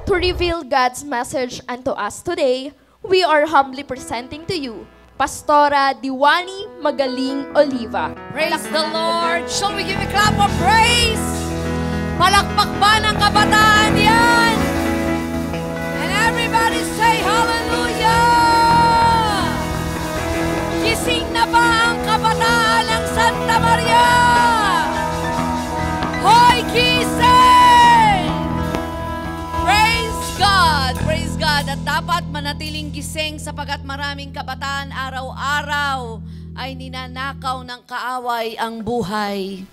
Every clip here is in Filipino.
To reveal God's message unto us today, we are humbly presenting to you Pastora Diwani Magaling Oliva. Praise the Lord. Shall we give a clap of praise? Palakpak ba ng kabataan yan? And everybody say hallelujah! Gising na ba ang kabataan ng Santa Maria? Hoy, gising! Praise God! Praise God! At dapat manatiling gising sapagkat maraming kabataan araw-araw ay ninanakaw ng kaaway ang buhay.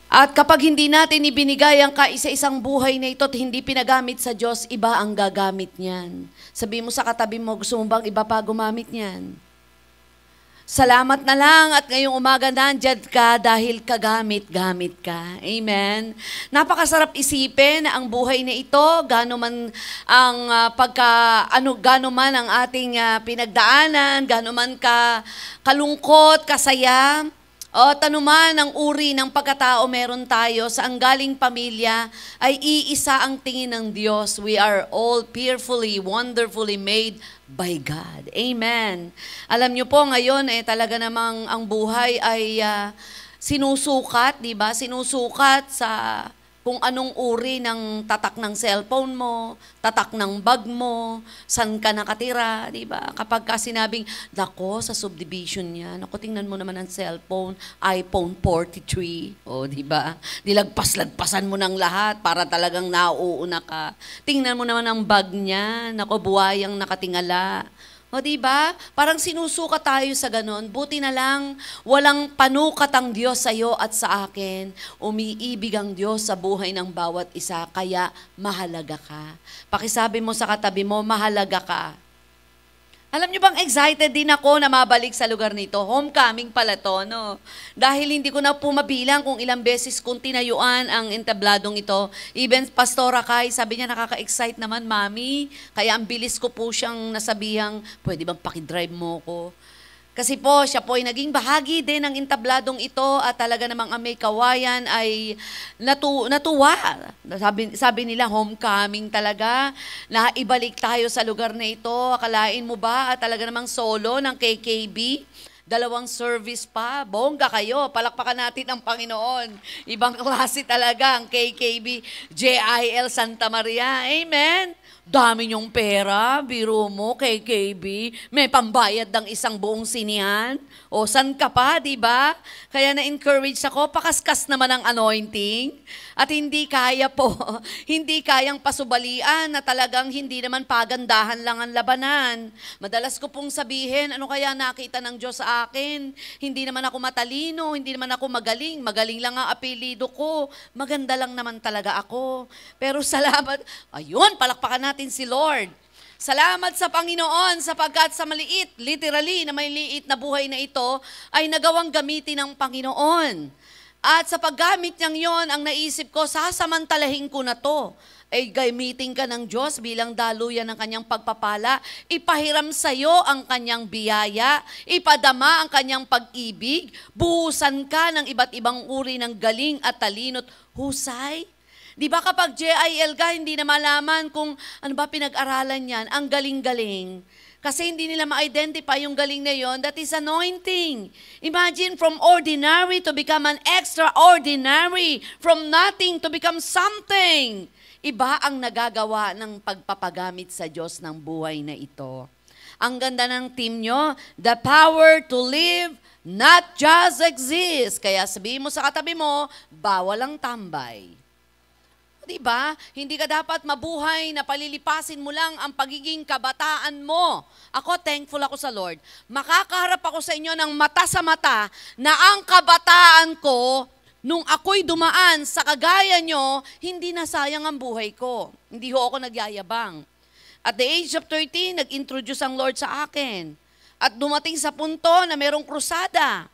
At kapag hindi natin ibinigay ang kaisa-isang buhay na ito at hindi pinagamit sa Diyos, iba ang gagamit niyan. Sabi mo sa katabi mo, gusto mo bang iba pa gumamit niyan? Salamat na lang at ngayong umaga nandyan ka dahil kagamit-gamit ka. Amen? Napakasarap isipin na ang buhay na ito, gaano man ang ating pinagdaanan, gaano man ka kalungkot, kasaya, o tanuman ang uri ng pagkatao meron tayo, sa ang galing pamilya ay iisa ang tingin ng Diyos. We are all fearfully, wonderfully made by God. Amen. Alam niyo po ngayon talaga namang ang buhay ay sinusukat, di ba? Sinusukat sa kung anong uri ng tatak ng cellphone mo, tatak ng bag mo, saan ka nakatira, di ba? Kapag ka sinabing, nako, sa subdivision niya, nako, tingnan mo naman ang cellphone, iPhone 43, o di ba? Dilagpas-lagpasan mo ng lahat para talagang nauuna ka. Tingnan mo naman ang bag niya, nako, buhayang nakatingala. O diba? Parang sinusuka tayo sa ganon. Buti na lang, walang panukat ang Diyos sa iyo at sa akin. Umiibig ang Diyos sa buhay ng bawat isa, kaya mahalaga ka. Pakisabi mo sa katabi mo, mahalaga ka. Alam niyo bang excited din ako na mabalik sa lugar nito? Homecoming pala to, no? Dahil hindi ko na po mabilang kung ilang beses kong tinayuan ang entabladong ito. Even Pastora Kai, sabi niya, nakaka-excite naman, Mami. Kaya ang bilis ko po siyang nasabihang, pwede bang pakidrive mo ko? Kasi po, siya po ay naging bahagi din ng entabladong ito at talaga namang ang may kawayan ay natuwa. Sabi nila, homecoming talaga, na ibalik tayo sa lugar na ito. Akalain mo ba at talaga namang solo ng KKB? 2 service pa, bongga kayo, palakpakan natin ang Panginoon. Ibang klase talaga ang KKB, JIL Santa Maria. Amen? Dami niyong pera, biro mo, KKB, may pambayad ng isang buong sinihan. O, san ka pa, di ba? Kaya na-encourage ako, pakaskas naman ang anointing. At hindi kaya po, hindi kayang pasubalian na talagang hindi naman pagandahan lang ang labanan. Madalas ko pong sabihin, ano kaya nakita ng Diyos sa akin? Hindi naman ako matalino, hindi naman ako magaling. Magaling lang ang apelido ko. Maganda lang naman talaga ako. Pero salamat, ayun, palakpakan natin si Lord. Salamat sa Panginoon sapagkat sa maliit, literally na may liit na buhay na ito, ay nagawang gamitin ng Panginoon. At sa paggamit niyang yon, ang naisip ko, sasamantalahin ko na to. Ay gamitin ka ng Diyos bilang daluyan ng kanyang pagpapala, ipahiram sa iyo ang kanyang biyaya, ipadama ang kanyang pag-ibig, buhusan ka ng iba't ibang uri ng galing at talino't husay. Di ba kapag JIL ka, hindi na malaman kung ano ba pinag-aralan yan, ang galing-galing. Kasi hindi nila ma-identify yung galing na yon, that is anointing. Imagine from ordinary to become an extraordinary, from nothing to become something. Iba ang nagagawa ng pagpapagamit sa Diyos ng buhay na ito. Ang ganda ng team nyo, the power to live, not just exist. Kaya sabihin mo sa katabi mo, bawal ang tambay. Diba? Hindi ka dapat mabuhay na palilipasin mo lang ang pagiging kabataan mo. Ako, thankful ako sa Lord. Makakaharap ako sa inyo ng mata sa mata na ang kabataan ko, nung ako'y dumaan sa kagaya nyo, hindi nasayang ang buhay ko. Hindi ho ako nagyayabang. At the age of 13, nag-introduce ang Lord sa akin. At dumating sa punto na merong krusada.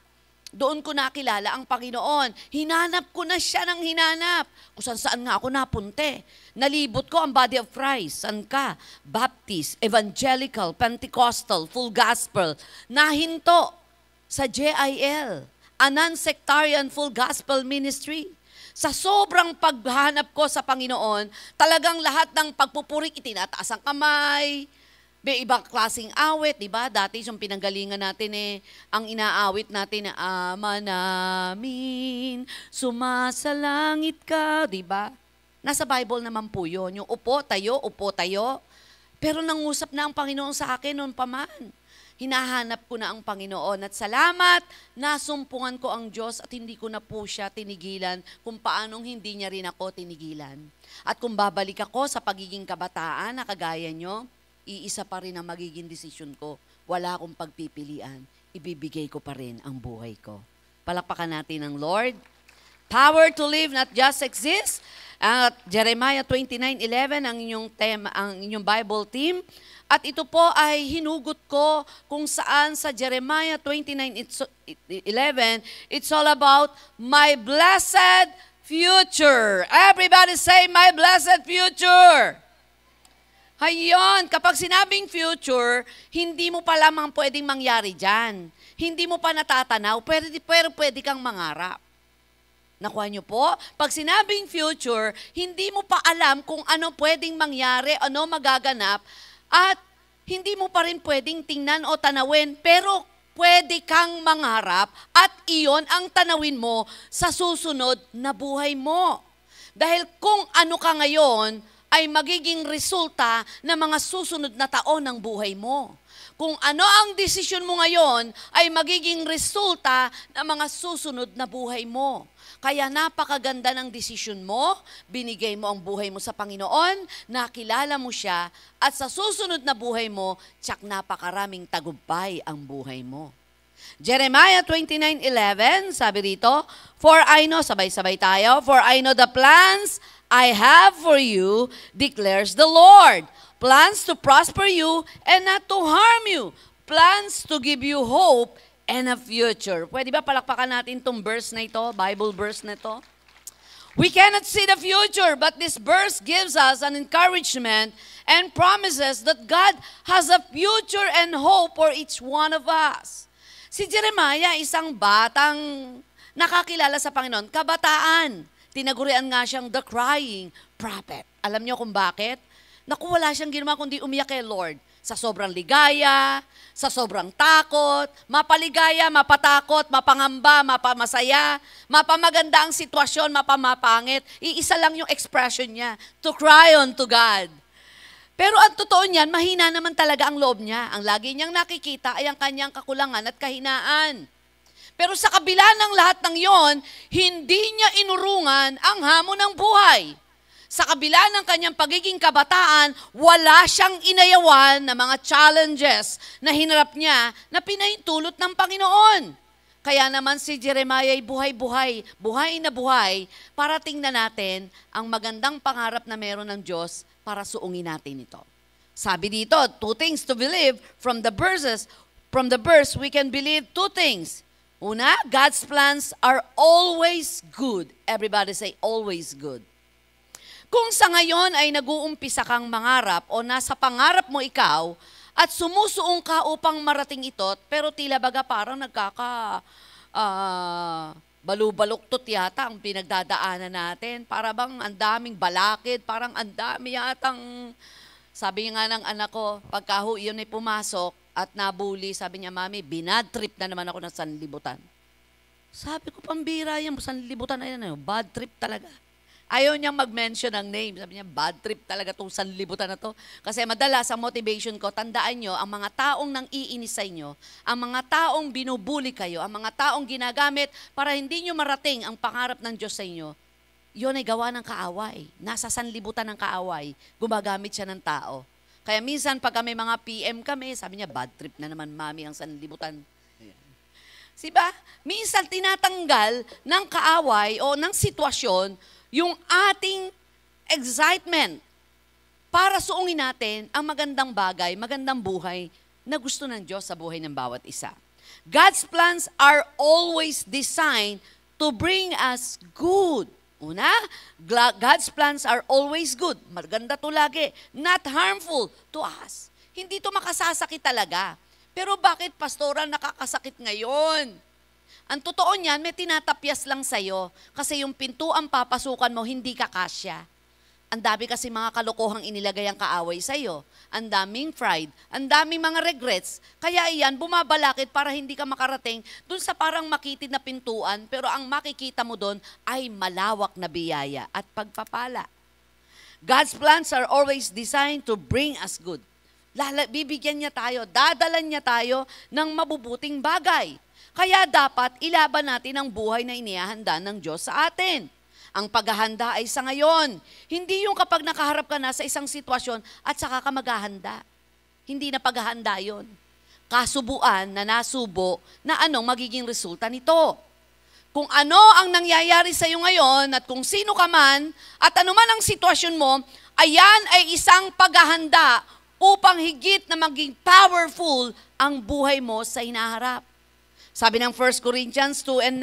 Doon ko nakilala ang Panginoon. Hinanap ko na siya ng hinanap. Kung saan nga ako napunte. Nalibot ko ang body of Christ. Saan ka? Baptist, Evangelical, Pentecostal, Full Gospel. Nahinto sa JIL, a non-sectarian full gospel ministry. Sa sobrang paghanap ko sa Panginoon, talagang lahat ng pagpupurik, itinataas ang kamay, may ibang klaseng awit, di ba? Dati yung pinanggalingan natin ang inaawit natin na Ama namin, sumasalangit ka, di ba? Nasa Bible naman po yun. Yung upo, tayo. Pero nangusap na ang Panginoon sa akin noon pa man. Hinahanap ko na ang Panginoon at salamat, nasumpungan ko ang Diyos at hindi ko na po siya tinigilan kung paanong hindi niya rin ako tinigilan. At kung babalik ako sa pagiging kabataan na kagaya nyo, iisa pa rin ang magiging desisyon ko. Wala akong pagpipilian. Ibibigay ko pa rin ang buhay ko. Palakpakan natin ang Lord. Power to live, not just exist. At Jeremiah 29:11 ang inyong tema, ang inyong Bible theme. At ito po ay hinugot ko kung saan sa Jeremiah 29:11, it's all about my blessed future. Everybody say, my blessed future. Hayon, kapag sinabing future, hindi mo pa lamang pwedeng mangyari dyan. Hindi mo pa natatanaw, pero pwede kang mangarap. Nakuha niyo po? Pag sinabing future, hindi mo pa alam kung ano pwedeng mangyari, ano magaganap, at hindi mo pa rin pwedeng tingnan o tanawin, pero pwede kang mangarap at iyon ang tanawin mo sa susunod na buhay mo. Dahil kung ano ka ngayon, ay magiging resulta ng mga susunod na taon ng buhay mo. Kung ano ang desisyon mo ngayon, ay magiging resulta ng mga susunod na buhay mo. Kaya napakaganda ng desisyon mo, binigay mo ang buhay mo sa Panginoon, nakilala mo siya, at sa susunod na buhay mo, tsak napakaraming tagumpay ang buhay mo. Jeremiah 29:11, sabi rito, for I know, sabay-sabay tayo, for I know the plans I have for you, declares the Lord. Plans to prosper you and not to harm you. Plans to give you hope and a future. Pwede ba palakpakan natin itong verse na ito, Bible verse na ito? We cannot see the future, but this verse gives us an encouragement and promises that God has a future and hope for each one of us. Si Jeremiah, isang batang nakakilala sa Panginoon, kabataan. Tinagurian nga siyang the crying prophet. Alam niyo kung bakit? Naku, wala siyang ginawa kundi umiyak kay Lord. Sa sobrang ligaya, sa sobrang takot, mapaligaya, mapatakot, mapangamba, mapamasaya, mapamaganda ang sitwasyon, mapamapangit. Iisa lang yung expression niya, to cry unto God. Pero ang totoo niyan, mahina naman talaga ang loob niya. Ang lagi niyang nakikita ay ang kanyang kakulangan at kahinaan. Pero sa kabila ng lahat ng yon, hindi niya inurungan ang hamon ng buhay. Sa kabila ng kanyang pagiging kabataan, wala siyang inayawan na mga challenges na hinarap niya na pinahintulot ng Panginoon. Kaya naman si Jeremiah ay buhay na buhay para tingnan natin ang magandang pangarap na meron ng Diyos para suungin natin ito. Sabi dito, two things to believe from the verses. From the verse, we can believe two things. Una, God's plans are always good. Everybody say, always good. Kung sa ngayon ay nag-uumpisa kang mangarap o nasa pangarap mo ikaw at sumusuong ka upang marating ito, pero tila baga parang balubaluktot yata ang pinagdadaanan natin. Para bang ang daming balakid, parang ang dami yatang, sabi nga ng anak ko, pagka yun ay pumasok at nabuli, sabi niya, Mami, binad trip na naman ako ng sanlibutan. Sabi ko, pambira yan, sanlibutan na yan, bad trip talaga. Ayaw niyang mag-mention ng name. Sabi niya, bad trip talaga itong sanlibutan na to. Kasi madalas ang motivation ko, tandaan niyo, ang mga taong nang iinis sa inyo, ang mga taong binubuli kayo, ang mga taong ginagamit para hindi niyo marating ang pangarap ng Diyos sa inyo, yun ay gawa ng kaaway. Nasa sanlibutan ng kaaway, gumagamit siya ng tao. Kaya minsan pag may mga PM kami, sabi niya, bad trip na naman, Mami, ang sanlibutan. Diba? Minsan tinatanggal ng kaaway o ng sitwasyon yung ating excitement para suungin natin ang magandang bagay, magandang buhay na gusto ng Diyos sa buhay ng bawat isa. God's plans are always designed to bring us good. Una, God's plans are always good. Maganda to lagi. Not harmful to us. Hindi to makasasakit talaga. Pero bakit, Pastora, nakakasakit ngayon? Ang totoo niyan, may tinatapyas lang sa'yo. Kasi yung pintuang papasukan mo, hindi ka kasya. Ang dami kasi mga kalokohang inilagay ang kaaway sa'yo. Ang daming pride, ang daming mga regrets. Kaya iyan, bumabalakid para hindi ka makarating dun sa parang makitid na pintuan, pero ang makikita mo dun ay malawak na biyaya at pagpapala. God's plans are always designed to bring us good. Bibigyan niya tayo, dadalan niya tayo ng mabubuting bagay. Kaya dapat ilaban natin ang buhay na inihahanda ng Diyos sa atin. Ang paghahanda ay sa ngayon. Hindi yung kapag nakaharap ka na sa isang sitwasyon at saka ka maghahanda. Hindi na paghahanda yon. Kasubuan na nasubo na anong magiging resulta nito. Kung ano ang nangyayari sa iyo ngayon at kung sino ka man at ano man ang sitwasyon mo, ayan ay isang paghahanda upang higit na maging powerful ang buhay mo sa hinaharap. Sabi ng 1 Corinthians 2:9,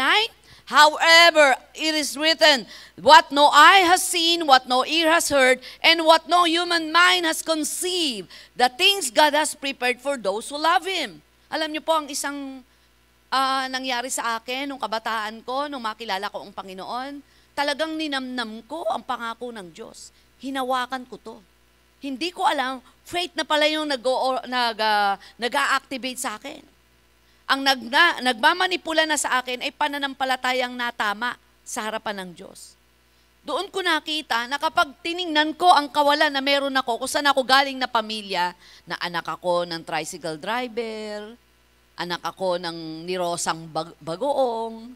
however, it is written, what no eye has seen, what no ear has heard, and what no human mind has conceived, the things God has prepared for those who love Him. Alam niyo po, ang isang nangyari sa akin nung kabataan ko, nung makilala ko ang Panginoon, talagang ninamnam ko ang pangako ng Diyos. Hinawakan ko to. Hindi ko alam, faith na pala yung nag-a-activate sa akin. Ang nagmamanipula na sa akin ay pananampalatayang natama sa harapan ng Diyos. Doon ko nakita na kapag tiningnan ko ang kawalan na meron ako, kung saan ako galing na pamilya, na anak ako ng tricycle driver, anak ako ng ni Rosang Bagoong,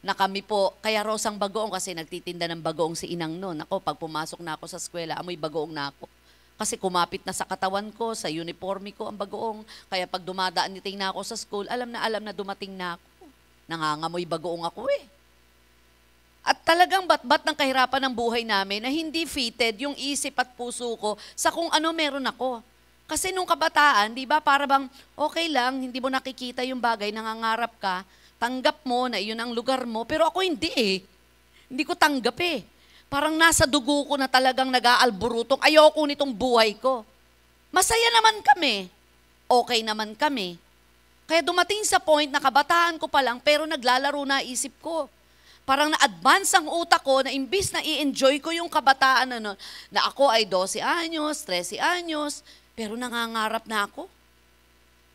na kami po, kaya Rosang Bagoong kasi nagtitinda ng bagoong si Inang noon. Ako, pag pumasok na ako sa eskwela, amoy bagoong na ako. Kasi kumapit na sa katawan ko, sa uniforme ko ang bagoong. Kaya pag dumadaan niting na ako sa school, alam na dumating na ako. Nangangamoy bagoong ako eh. At talagang bat-bat ng kahirapan ng buhay namin na hindi fitted yung isip at puso ko sa kung ano meron ako. Kasi nung kabataan, di ba, para bang okay lang, hindi mo nakikita yung bagay, nangangarap ka, tanggap mo na iyon ang lugar mo, pero ako hindi eh. Hindi ko tanggap eh. Parang nasa dugo ko na talagang nag-aalburutong, ayoko nitong buhay ko. Masaya naman kami. Okay naman kami. Kaya dumating sa point na kabataan ko pa lang, pero naglalaro na isip ko. Parang na-advance ang utak ko na imbis na i-enjoy ko yung kabataan na ako ay 12 anyos, 13 anyos, pero nangangarap na ako.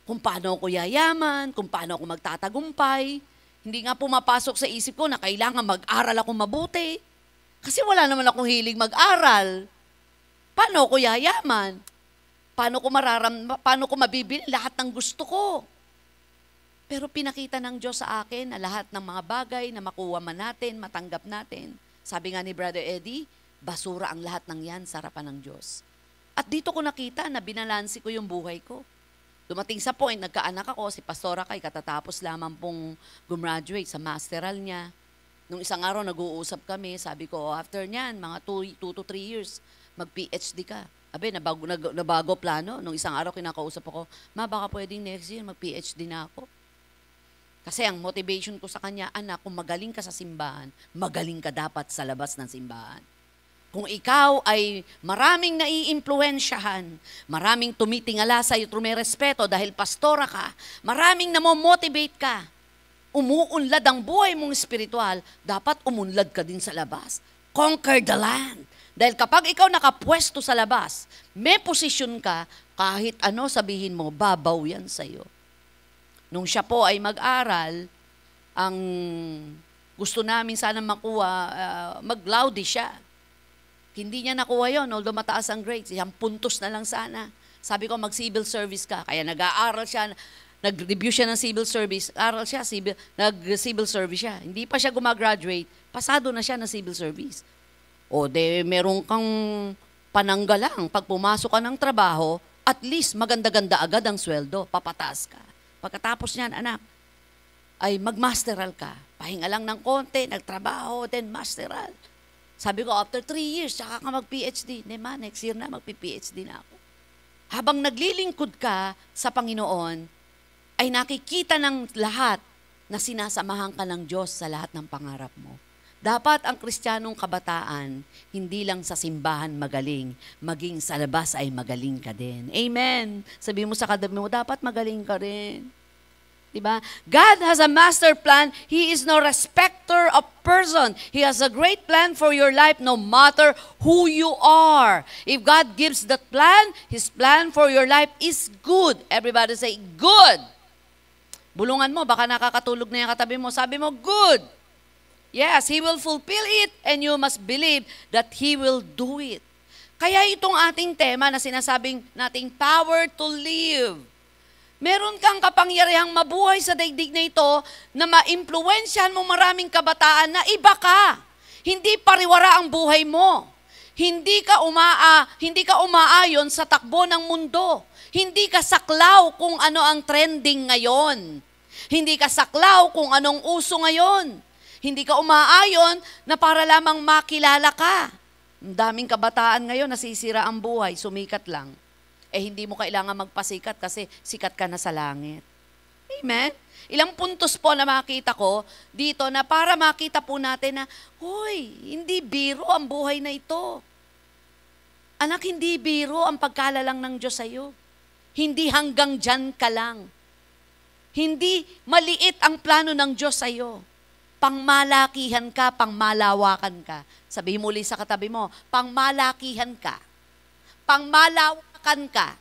Kung paano ako yayaman, kung paano ako magtatagumpay. Hindi nga pumapasok sa isip ko na kailangan mag-aral ako mabuti. Kasi wala naman akong hilig mag-aral. Paano ako yayaman? Paano ko mabibili lahat ng gusto ko? Pero pinakita ng Diyos sa akin na lahat ng mga bagay na makuha man natin, matanggap natin. Sabi nga ni Brother Eddie, basura ang lahat ng yan sa harapan ng Diyos. At dito ko nakita na binalansi ko yung buhay ko. Dumating sa point, nagkaanak ako, si Pastora Kay, katatapos lamang pong gumraduate sa masteral niya. Nung isang araw, nag-uusap kami, sabi ko, after niyan, mga 2 to 3 years, mag-PhD ka. Abe, nabago plano. Nung isang araw, kinakausap ako, ma, baka pwedeng next year, mag-PhD na ako. Kasi ang motivation ko sa kanya, anak, kung magaling ka sa simbahan, magaling ka dapat sa labas ng simbahan. Kung ikaw ay maraming naiimpluwensyahan, maraming tumitingala sa iyo, trumerespeto dahil pastora ka, maraming namomotivate ka, umuunlad ang buhay mong espiritual, dapat umunlad ka din sa labas. Conquer the land. Dahil kapag ikaw nakapwesto sa labas, may posisyon ka, kahit ano sabihin mo, babaw yan sa'yo. Nung siya po ay mag-aral, ang gusto namin sana makuha, mag-Laude siya. Hindi niya nakuha yon, although mataas ang grades. Yung puntos na lang sana. Sabi ko, mag-civil service ka. Kaya nag-aaral siya, nag-review siya ng civil service, aral siya, nag-civil service siya. Hindi pa siya gumagraduate, pasado na siya ng civil service. O de, meron kang pananggalang. Pag pumasok ka ng trabaho, at least maganda-ganda agad ang sweldo, papataas ka. Pagkatapos niyan, anak, ay mag-masteral ka. Pahinga lang ng konti, nagtrabaho, then masteral. Sabi ko, after 3 years, saka ka mag-PhD. Nema, next year na, mag-PhD na ako. Habang naglilingkod ka sa Panginoon, ay nakikita ng lahat na sinasamahan ka ng Diyos sa lahat ng pangarap mo. Dapat ang Kristiyanong kabataan, hindi lang sa simbahan magaling, maging sa labas ay magaling ka din. Amen. Sabi mo sa katabi mo, dapat magaling ka rin. Diba? God has a master plan. He is no respecter of person. He has a great plan for your life no matter who you are. If God gives that plan, His plan for your life is good. Everybody say, good. Bulungan mo, baka nakakatulog na yung katabi mo. Sabi mo, good. Yes, He will fulfill it and you must believe that He will do it. Kaya itong ating tema na sinasabing nating power to live. Meron kang kapangyarihang mabuhay sa daigdig na ito na ma-impluwensyahan mo maraming kabataan na iba ka. Hindi pariwara ang buhay mo. Hindi ka umaayon sa takbo ng mundo. Hindi ka saklaw kung ano ang trending ngayon. Hindi ka saklaw kung anong uso ngayon. Hindi ka umaayon na para lamang makilala ka. Ang daming kabataan ngayon nasisira ang buhay, sumikat lang. Hindi mo kailangan magpasikat kasi sikat ka na sa langit. Amen? Ilang puntos po na makita ko dito na para makita po natin na, hoy, hindi biro ang buhay na ito. Anak, hindi biro ang pagkalalang ng Diyos sa'yo. Hindi hanggang dyan ka lang. Hindi maliit ang plano ng Diyos sa'yo. Pangmalakihan ka, pangmalawakan ka. Sabihin muli sa katabi mo, pangmalakihan ka. Pangmalawakan ka.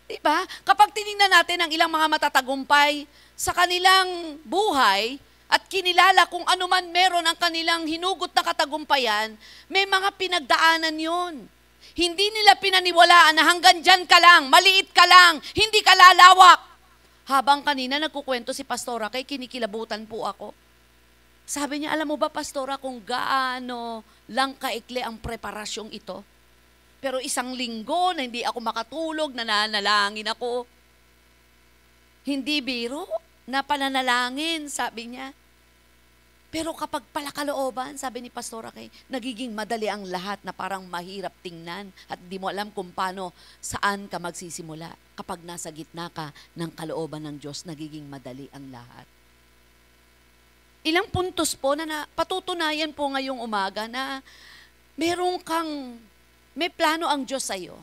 Diba? Kapag tinignan natin ang ilang mga matatagumpay sa kanilang buhay at kinilala kung ano man meron ang kanilang hinugot na katagumpayan, may mga pinagdaanan yon. Hindi nila pinaniwalaan na hanggang dyan ka lang, maliit ka lang, hindi ka lalawak. Habang kanina nagkukwento si Pastora kay kinikilabutan po ako. Sabi niya, alam mo ba Pastora kung gaano lang kaikli ang preparasyong ito? Pero isang linggo na hindi ako makatulog, nananalangin ako. Hindi biro na pananalangin, sabi niya. Pero kapag pala kalooban, sabi ni Pastora Kay, nagiging madali ang lahat na parang mahirap tingnan at di mo alam kung paano, saan ka magsisimula. Kapag nasa gitna ka ng kalooban ng Diyos, nagiging madali ang lahat. Ilang puntos po na patutunayan po ngayong umaga na may plano ang Diyos sa'yo.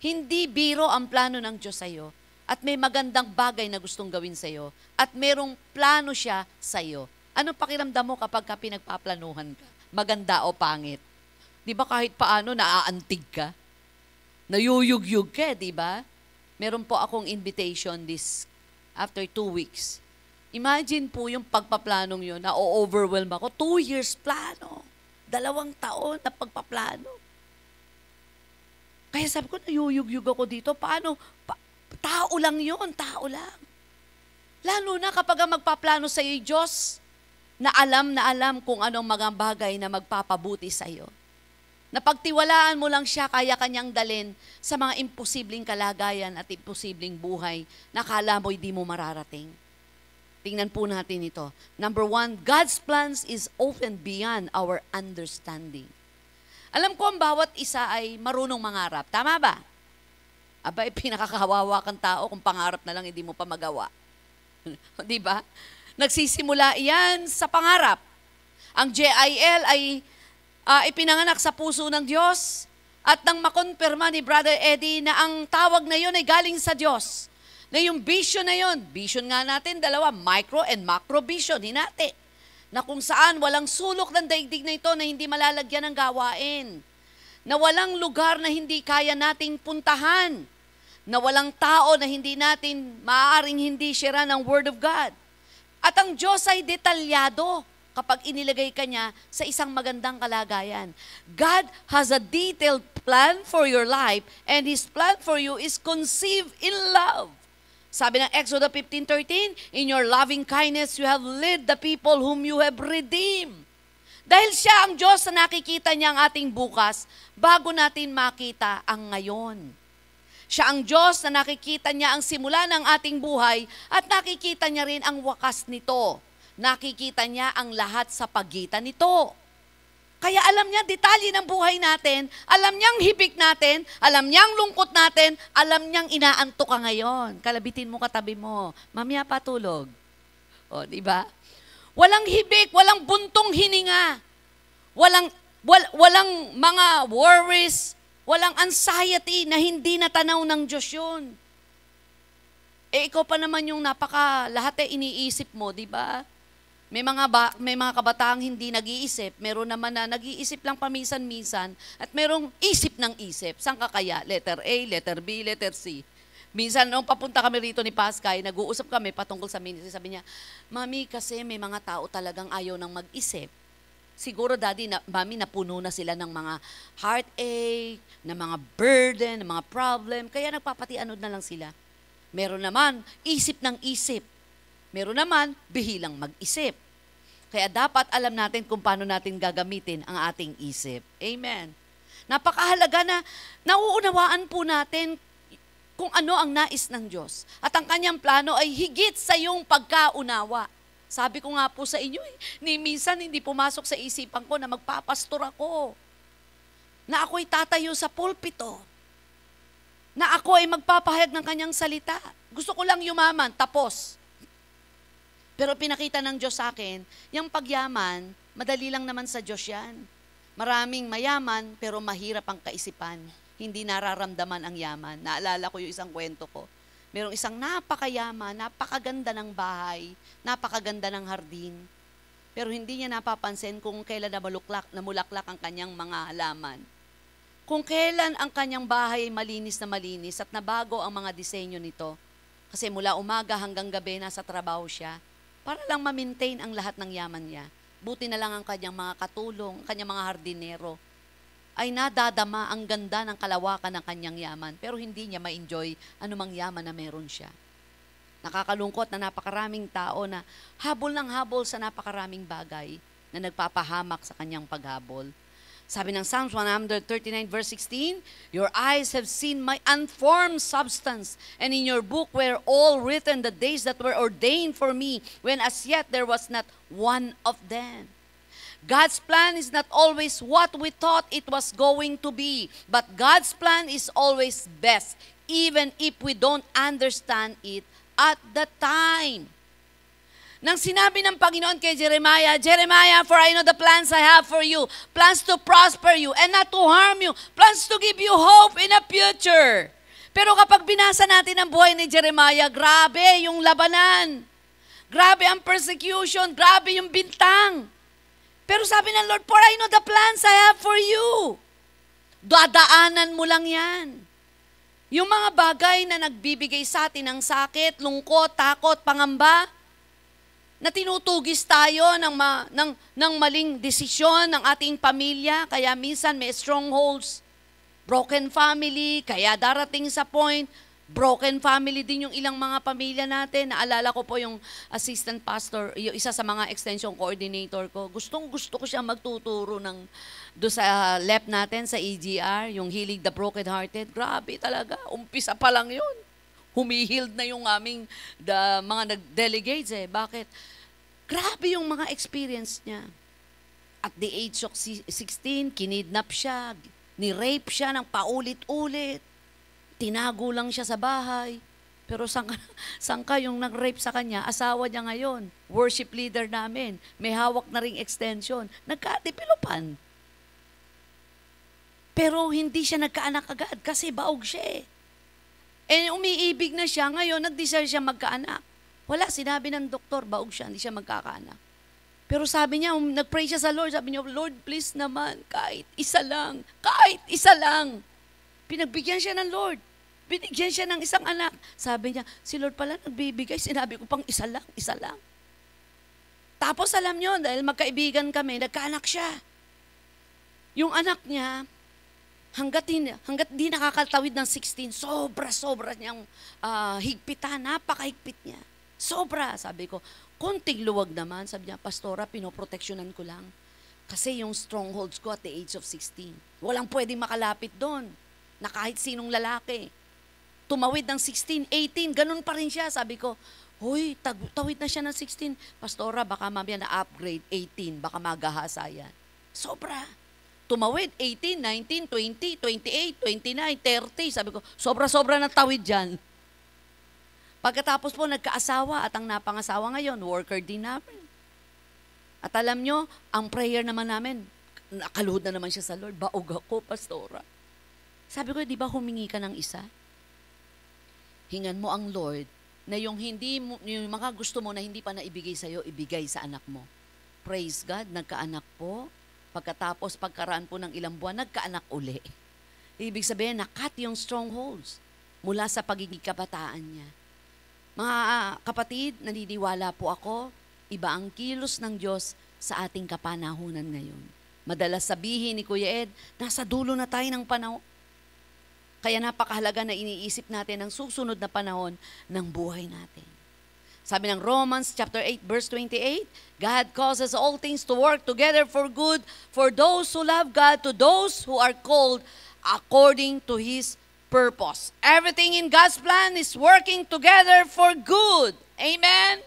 Hindi biro ang plano ng Diyos sa'yo. At may magandang bagay na gustong gawin sa'yo. At merong plano siya sa'yo. Anong pakiramdam mo kapag pinagpaplanuhan ka? Maganda o pangit? Di ba kahit paano naaantig ka? Nayuyugyug ka, di ba? Meron po akong invitation after 2 weeks. Imagine po yung pagpaplanong yun, na-overwhelm ako. 2 years plano. 2 taon na pagpaplano. Kaya sabi ko, nayuyugyug ako dito. Paano? Tao lang yun, tao lang. Lalo na kapag magpaplano sa iyo, Diyos, na alam kung anong mga bagay na magpapabuti sa iyo. Napagtiwalaan mo lang siya, kaya kanyang dalin sa mga imposibleng kalagayan at imposibleng buhay na kala mo'y di mo mararating. Tingnan po natin ito. Number 1, God's plans is often beyond our understanding. Alam ko ang bawat isa ay marunong mangarap. Tama ba? Abay, pinakakawawa kang tao kung pangarap na lang hindi mo pa magawa. Di ba? Nagsisimula iyan sa pangarap. Ang JIL ay ipinanganak sa puso ng Diyos at nang makonfirma ni Brother Eddie na ang tawag na yun ay galing sa Diyos. Na yung vision na yun, vision nga natin, 2, micro and macro vision, hinati. Na kung saan walang sulok ng daigdig na ito na hindi malalagyan ng gawain. Na walang lugar na hindi kaya nating puntahan. Na walang tao na hindi natin maaaring hindi share ng Word of God. At ang Diyos ay detalyado kapag inilagay ka niya sa isang magandang kalagayan. God has a detailed plan for your life and His plan for you is conceived in love. Sabi ng Exodus 15:13, in your loving kindness you have led the people whom you have redeemed. Dahil siya ang Diyos na nakikita niya ang ating bukas bago natin makita ang ngayon. Siya ang Diyos na nakikita niya ang simula ng ating buhay at nakikita niya rin ang wakas nito. Nakikita niya ang lahat sa pagitan nito. Kaya alam niya detalye ng buhay natin, alam niyang hibik natin, alam niyang lungkot natin, alam niyang inaantok ka ngayon. Kalabitin mo katabi mo, mamaya patulog. O, di ba? Walang hibik, walang buntong hininga. Walang mga worries, walang anxiety na hindi natanaw ng Diyos yun. Ikaw pa naman yung lahat iniisip mo, di ba? May mga kabataang hindi nag-iisip. Meron naman na nag-iisip lang paminsan-minsan at merong isip ng isip. Saan ka kaya? Letter A, letter B, letter C. Minsan, nung papunta kami rito ni Pascay, nag-uusap kami patungkol sa ministry. Sabi niya, Mami, kasi may mga tao talagang ayaw nang mag-isip. Siguro, Daddy, Mami, napuno na sila ng mga heartache, ng mga burden, ng mga problem. Kaya nagpapatianod na lang sila. Meron naman, isip ng isip. Meron naman, bihilang mag-isip. Kaya dapat alam natin kung paano natin gagamitin ang ating isip. Amen. Napakahalaga na nauunawaan po natin kung ano ang nais ng Diyos. At ang kanyang plano ay higit sa iyong pagkaunawa. Sabi ko nga po sa inyo, ni minsan hindi pumasok sa isipan ko na magpapastor ako. Na ako'y tatayo sa pulpito. Na ako ay magpapahayag ng kanyang salita. Gusto ko lang yumaman, tapos. Pero pinakita ng Diyos sa akin, yung pagyaman, madali lang naman sa Diyos yan. Maraming mayaman, pero mahirap ang kaisipan. Hindi nararamdaman ang yaman. Naalala ko yung isang kwento ko. Merong isang napakayaman, napakaganda ng bahay, napakaganda ng hardin. Pero hindi niya napapansin kung kailan namulaklak ang kanyang mga halaman. Kung kailan ang kanyang bahay malinis na malinis at nabago ang mga disenyo nito. Kasi mula umaga hanggang gabi nasa trabaho siya para lang ma-maintain ang lahat ng yaman niya. Buti na lang ang kanyang mga katulong, ang kanyang mga hardinero ay nadadama ang ganda ng kalawakan ng kanyang yaman, pero hindi niya ma-enjoy anumang yaman na meron siya. Nakakalungkot na napakaraming tao na habol ng habol sa napakaraming bagay na nagpapahamak sa kanyang paghabol. Sabi ng Psalms 139 verse 16, Your eyes have seen my unformed substance, and in your book were all written the days that were ordained for me, when as yet there was not one of them. God's plan is not always what we thought it was going to be, but God's plan is always best, even if we don't understand it at the time. Nang sinabi ng Panginoon kay Jeremiah, Jeremiah, for I know the plans I have for you, plans to prosper you and not to harm you, plans to give you hope in a future. Pero kapag binasa natin ang buhay ni Jeremiah, grabe yung labanan, grabe ang persecution, grabe yung bintang. Pero sabi ng Lord, for I know the plans I have for you. Dadaanan mo lang yan. Yung mga bagay na nagbibigay sa atin ng sakit, lungkot, takot, pangamba, na tinutugis tayo ng maling desisyon ng ating pamilya, kaya minsan may strongholds, broken family, kaya darating sa point, broken family din yung ilang mga pamilya natin. Naalala ko po yung assistant pastor, yung isa sa mga extension coordinator ko. Gustong-gusto ko siya magtuturo do sa LEP natin, sa EGR, yung Healing the Brokenhearted. Grabe talaga, umpisa pa lang yun. Humihealed na yung aming mga nag-delegates eh. Bakit? Grabe yung mga experience niya. At the age of 16, kinidnap siya, ni-rape siya ng paulit-ulit. Tinago lang siya sa bahay. Pero sangka yung nag-rape sa kanya, asawa niya ngayon, worship leader namin, may hawak na ring extension, nagkatipilupan. Pero hindi siya nagkaanak agad kasi baog siya eh. Umiibig na siya, ngayon nag-desire siya magkaanak. Wala, sinabi ng doktor, baog siya, hindi siya magkakaanak. Pero sabi niya, nag-pray siya sa Lord, sabi niya, Lord, please naman, kahit isa lang. Pinagbigyan siya ng Lord. Binigyan siya ng isang anak. Sabi niya, si Lord pala nagbibigay. Sinabi ko pang isa lang. Tapos alam niyo, dahil magkaibigan kami, nagkaanak siya. Yung anak niya, hanggat di nakakatawid ng 16, sobra niyang higpitan, napakahigpit niya. Sobra, sabi ko. Konting luwag naman, sabi niya, Pastora, pinoproteksyonan ko lang. Kasi yung strongholds ko at the age of 16. Walang pwedeng makalapit doon na kahit sinong lalaki. Tumawid ng 16, 18, ganun pa rin siya. Sabi ko, huy, tawid na siya ng 16. Pastora, baka mamaya na-upgrade, 18, baka magahasa yan. Sobra. Tumawid, 18, 19, 20, 28, 29, 30. Sabi ko, sobra-sobra na tawid dyan. Pagkatapos po, nagkaasawa at ang napangasawa ngayon, worker din namin. At alam nyo, ang prayer naman namin, nakaluhod na naman siya sa Lord, baog ako, Pastora. Sabi ko, di ba humingi ka ng isa? Hingan mo ang Lord na yung yung mga gusto mo na hindi pa naibigay sa'yo, ibigay sa anak mo. Praise God, nagkaanak po. Pagkatapos, pagkaraan po ng ilang buwan, nagkaanak uli. Ibig sabihin, nakat yung strongholds mula sa pagiging kabataan niya. Mga kapatid, naniniwala po ako, iba ang kilos ng Diyos sa ating kapanahunan ngayon. Madalas sabihin ni Kuya Ed, nasa dulo na tayo ng panahon. Kaya napakahalaga na iniisip natin ang susunod na panahon ng buhay natin. Sabi ng Romans chapter 8 verse 28, God causes all things to work together for good for those who love God, to those who are called according to His purpose. Everything in God's plan is working together for good. Amen?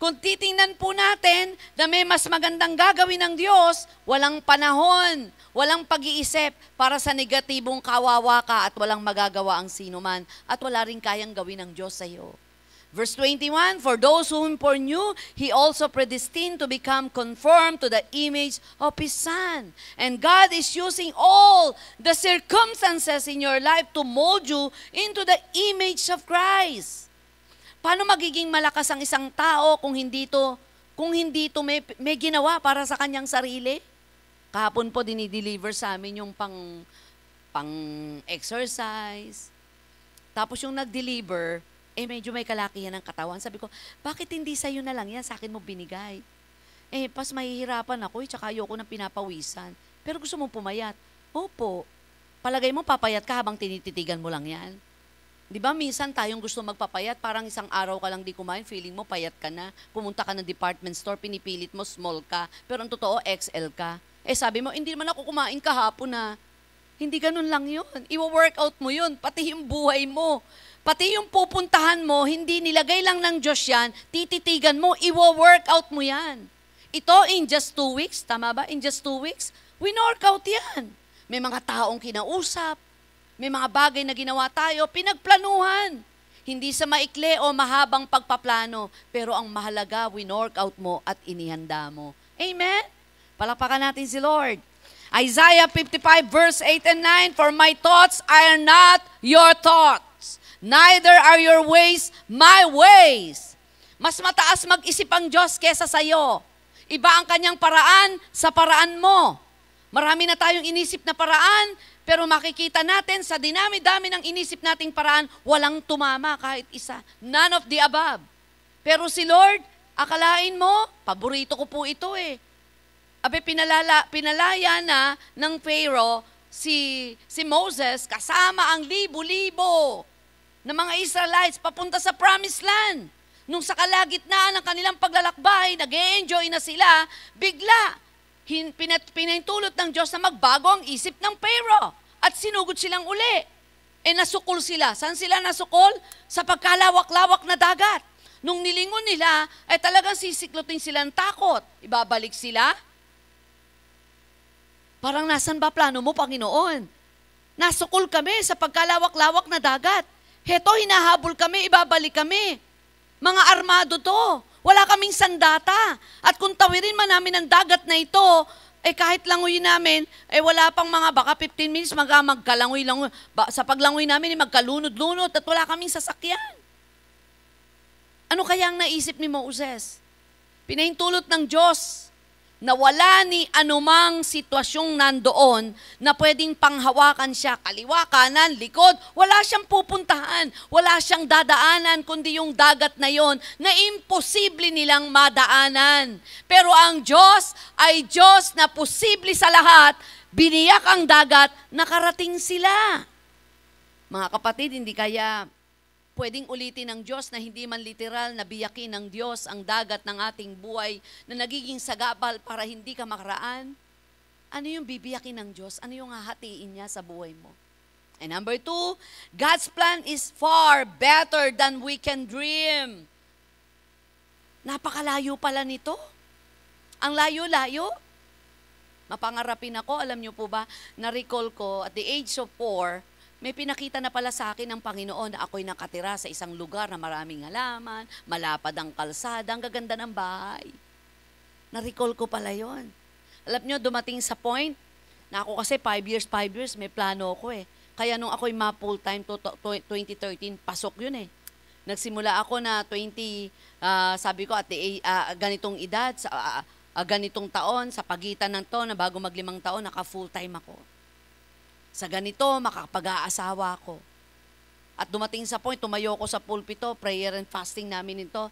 Kung titingnan po natin na may mas magandang gagawin ng Diyos, walang panahon, walang pag-iisip para sa negatibong kawawa ka at walang magagawa ang sino man at wala rin kayang gawin ng Diyos sa iyo. Verse 21, for those whom foreknew, He also predestined to become conformed to the image of His Son. And God is using all the circumstances in your life to mold you into the image of Christ. Paano magiging malakas ang isang tao kung hindi to may ginawa para sa kanyang sarili? Kahapon po dinideliver sa amin yung pang-exercise. Tapos yung nag-deliver, medyo may kalakihan ng katawan. Sabi ko, bakit hindi sa'yo na lang yan? Sa akin mo binigay. Pas mahihirapan ako, tsaka ayoko ng pinapawisan. Pero gusto mong pumayat. Opo. Palagay mo papayat ka habang tinititigan mo lang yan. Di ba, minsan tayong gusto magpapayat, parang isang araw ka lang di kumain, feeling mo payat ka na. Pumunta ka ng department store, pinipilit mo small ka, pero ang totoo, XL ka. Sabi mo, hindi naman ako kumain kahapon na. Hindi ganun lang yun. Iwa-workout mo yun, pati yung buhay mo. Pati yung pupuntahan mo, hindi nilagay lang ng Diyos yan, tititigan mo, iwa-workout mo yan. Ito, in just 2 weeks, tama ba? In just 2 weeks, win-workout yan. May mga taong kinausap, may mga bagay na ginawa tayo, pinagplanuhan. Hindi sa maikli o mahabang pagpaplano, pero ang mahalaga, win-workout mo at inihanda mo. Amen? Palakpakan natin si Lord. Isaiah 55 verse 8 and 9, for my thoughts are not your thoughts, neither are your ways my ways. Mas mataas mag-isip ang Diyos kesa sa'yo. Iba ang kanyang paraan sa paraan mo. Marami na tayong inisip na paraan, pero makikita natin sa dinami-dami ng inisip nating paraan, walang tumama kahit isa. None of the above. Pero si Lord, akalain mo, paborito ko po ito pinalaya na ng Pharaoh si Moses kasama ang libo-libo ng mga Israelites papunta sa Promised Land. Nung sa kalagitnaan ng kanilang paglalakbay, nag-e-enjoy na sila, bigla, pinahintulot ng Diyos na magbago ang isip ng Pharaoh at sinugod silang uli. Nasukol sila. Saan sila nasukol? Sa pagkalawak-lawak na dagat. Nung nilingon nila, talagang sisiklutin sila ng takot. Ibabalik sila. Parang nasan ba plano mo, Panginoon? Nasukol kami sa pagkalawak-lawak na dagat. Heto, hinahabol kami, ibabalik kami. Mga armado to. Wala kaming sandata. At kung tawirin man namin ang dagat na ito, kahit langoy namin, wala pang mga baka 15 minutes magkalangoy-langoy. Sa paglangoy namin, magkalunod-lunod at wala kaming sasakyan. Ano kaya ang naisip ni Moses? Pinahintulot ng Diyos na wala ni anumang sitwasyong nandoon na pwedeng panghawakan siya, kaliwa, kanan, likod, wala siyang pupuntahan, wala siyang dadaanan, kundi yung dagat na yon na imposible nilang madaanan. Pero ang Diyos ay Diyos na posible sa lahat, biniyak ang dagat, nakarating sila. Mga kapatid, hindi kaya pwedeng ulitin ng Diyos na hindi man literal na biyakin ng Diyos ang dagat ng ating buhay na nagiging sagabal para hindi ka makaraan? Ano yung bibiyakin ng Diyos? Ano yung hahatiin niya sa buhay mo? And number 2, God's plan is far better than we can dream. Napakalayo pala nito. Ang layo-layo. Mapangarapin ako, alam niyo po ba, na-recall ko at the age of 4, may pinakita na pala sa akin ng Panginoon na ako'y nakatira sa isang lugar na maraming halaman, malapad ang kalsada, ang gaganda ng bahay. Na-recall ko pala yon. Alam nyo, dumating sa point na ako kasi 5 years, may plano ako Kaya nung ako'y ma-full-time to 2013, pasok yun Nagsimula ako na 20, sabi ko, ganitong edad, ganitong taon, sa pagitan ng to, na bago mag-5 taon, naka-full-time ako. Sa ganito, makapag-aasawa ako. At dumating sa point, tumayo ko sa pulpito, prayer and fasting namin ito.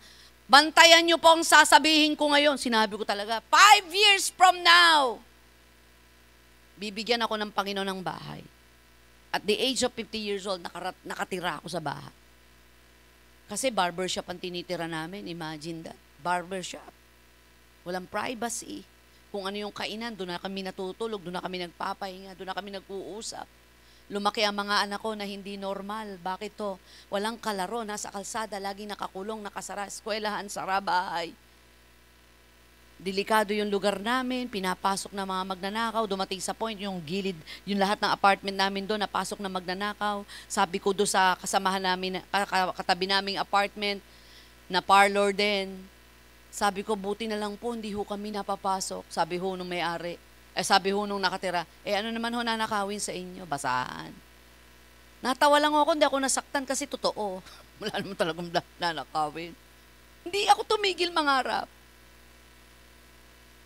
Bantayan niyo po ang sasabihin ko ngayon. Sinabi ko talaga, 5 years from now, bibigyan ako ng Panginoon ng bahay. At the age of 50 years old, nakatira ako sa bahay. Kasi barbershop ang tinitira namin. Imagine that. Barbershop. Walang privacy. Kung ano yung kainan, doon na kami natutulog, doon na kami nagpapahinga, doon na kami nag-uusap. Lumaki ang mga anak ko na hindi normal. Bakit to? Walang kalaro, nasa kalsada, laging nakakulong, nakasara, eskwelahan, sara bahay. Delikado yung lugar namin, pinapasok na mga magnanakaw, dumating sa point yung gilid, yung lahat ng apartment namin doon, napasok na magnanakaw. Sabi ko doon sa kasamahan namin, katabi naming apartment, na parlor din. Sabi ko, buti na lang po, hindi ho kami napapasok. Sabi ho nung may-ari. Sabi ho nung nakatira, ano naman ho nanakawin sa inyo? Basahan. Natawa lang ako, hindi ako nasaktan kasi totoo. Wala naman talagang nanakawin. Hindi ako tumigil mangarap.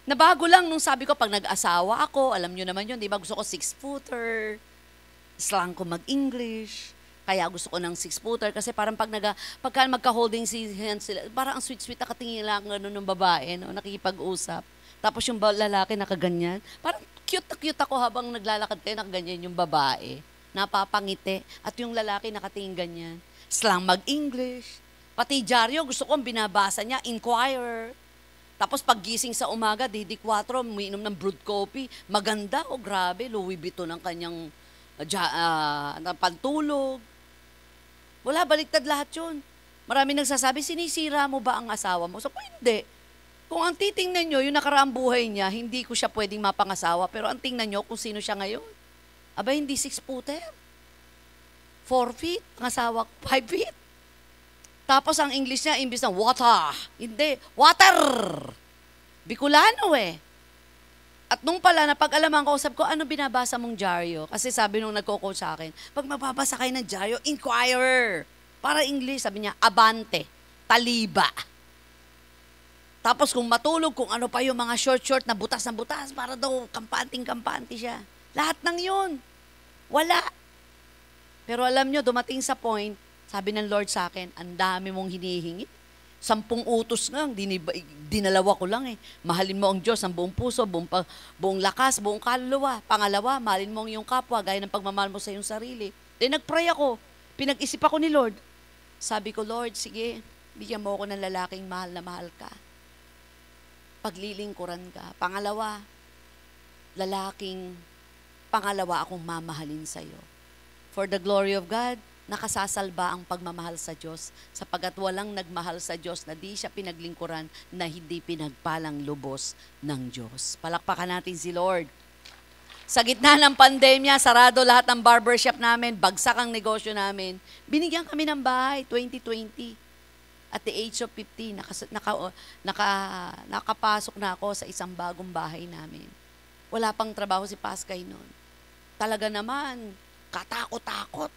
Nabago lang nung sabi ko, pag nag-asawa ako, alam nyo naman yun, di ba? Gusto ko 6-footer, slang ko mag-English, kaya gusto ko ng 6-footer kasi parang pagka magka-holding hands sila, parang ang sweet-sweet nakatingin lang ng babae, no? Nakikipag-usap. Tapos yung lalaki nakaganyan. Parang cute na cute ako habang naglalakad kayo, nakaganyan yung babae. Napapangiti. At yung lalaki nakatingin ganyan. Slang mag-English. Pati dyaryo, gusto kong binabasa niya, Inquirer. Tapos paggising sa umaga, DD4, umiinom ng brewed coffee. Maganda, grabe, Louis Vuitton ang kanyang pantulog. Wala, baliktad lahat yun. Marami nagsasabi, sinisira mo ba ang asawa mo? So, hindi. Kung ang titingnan nyo, yung nakaraang buhay niya, hindi ko siya pwedeng mapangasawa. Pero ang tingnan nyo kung sino siya ngayon. Aba, hindi 6-footer. 4 feet. Ang asawa, 5 feet. Tapos ang English niya, imbis na water. Hindi, water. Bicolano eh. At nung pala, napag-alaman ko, sabi ko, ano binabasa mong dyaryo? Kasi sabi nung nagko-coach sa akin, pag mababasa kayo ng dyaryo, Inquirer. Para English, sabi niya, Abante, Taliba. Tapos kung matulog, kung ano pa yung mga short-short na butas, para daw kampanting-kampante siya. Lahat ng yun. Wala. Pero alam nyo, dumating sa point, sabi ng Lord sa akin, ang dami mong hinihingi. 10 utos nga, dinalawa ko lang eh. Mahalin mo ang Diyos ang buong puso, buong lakas, buong kaluluwa. Pangalawa, mahalin mo ang iyong kapwa, gaya ng pagmamahal mo sa iyong sarili. Then nag-pray ako. Pinag-isip ako ni Lord. Sabi ko, Lord, sige, bigyan mo ako ng lalaking mahal na mahal ka. Paglilingkuran ka. Pangalawa, pangalawa akong mamahalin sa iyo. For the glory of God, nakasasalba ang pagmamahal sa Diyos sapagkat walang nagmahal sa Diyos na di siya pinaglingkuran na hindi pinagpalang lubos ng Diyos. Palakpakan natin si Lord. Sa gitna ng pandemya, sarado lahat ng barbershop namin, bagsak ang negosyo namin. Binigyan kami ng bahay, 2020. At the age of 50, nakapasok na ako sa isang bagong bahay namin. Wala pang trabaho si Pascay noon. Talaga naman, katakot-takot.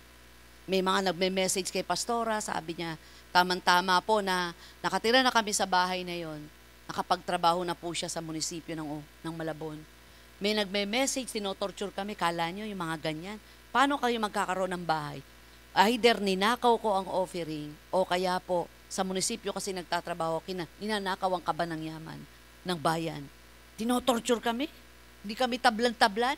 May mga nagme-message kay Pastora, sabi niya, tamang-tama po na nakatira na kami sa bahay na yon. Nakapagtrabaho na po siya sa munisipyo ng Malabon. May nagme-message, tinotorture kami, kala nyo yung mga ganyan. Paano kayo magkakaroon ng bahay? Either ninakaw ko ang offering o kaya po sa munisipyo kasi nagtatrabaho, ninanakaw ang kaba ng yaman, ng bayan. Tinotorture kami. Hindi kami tablan-tablan.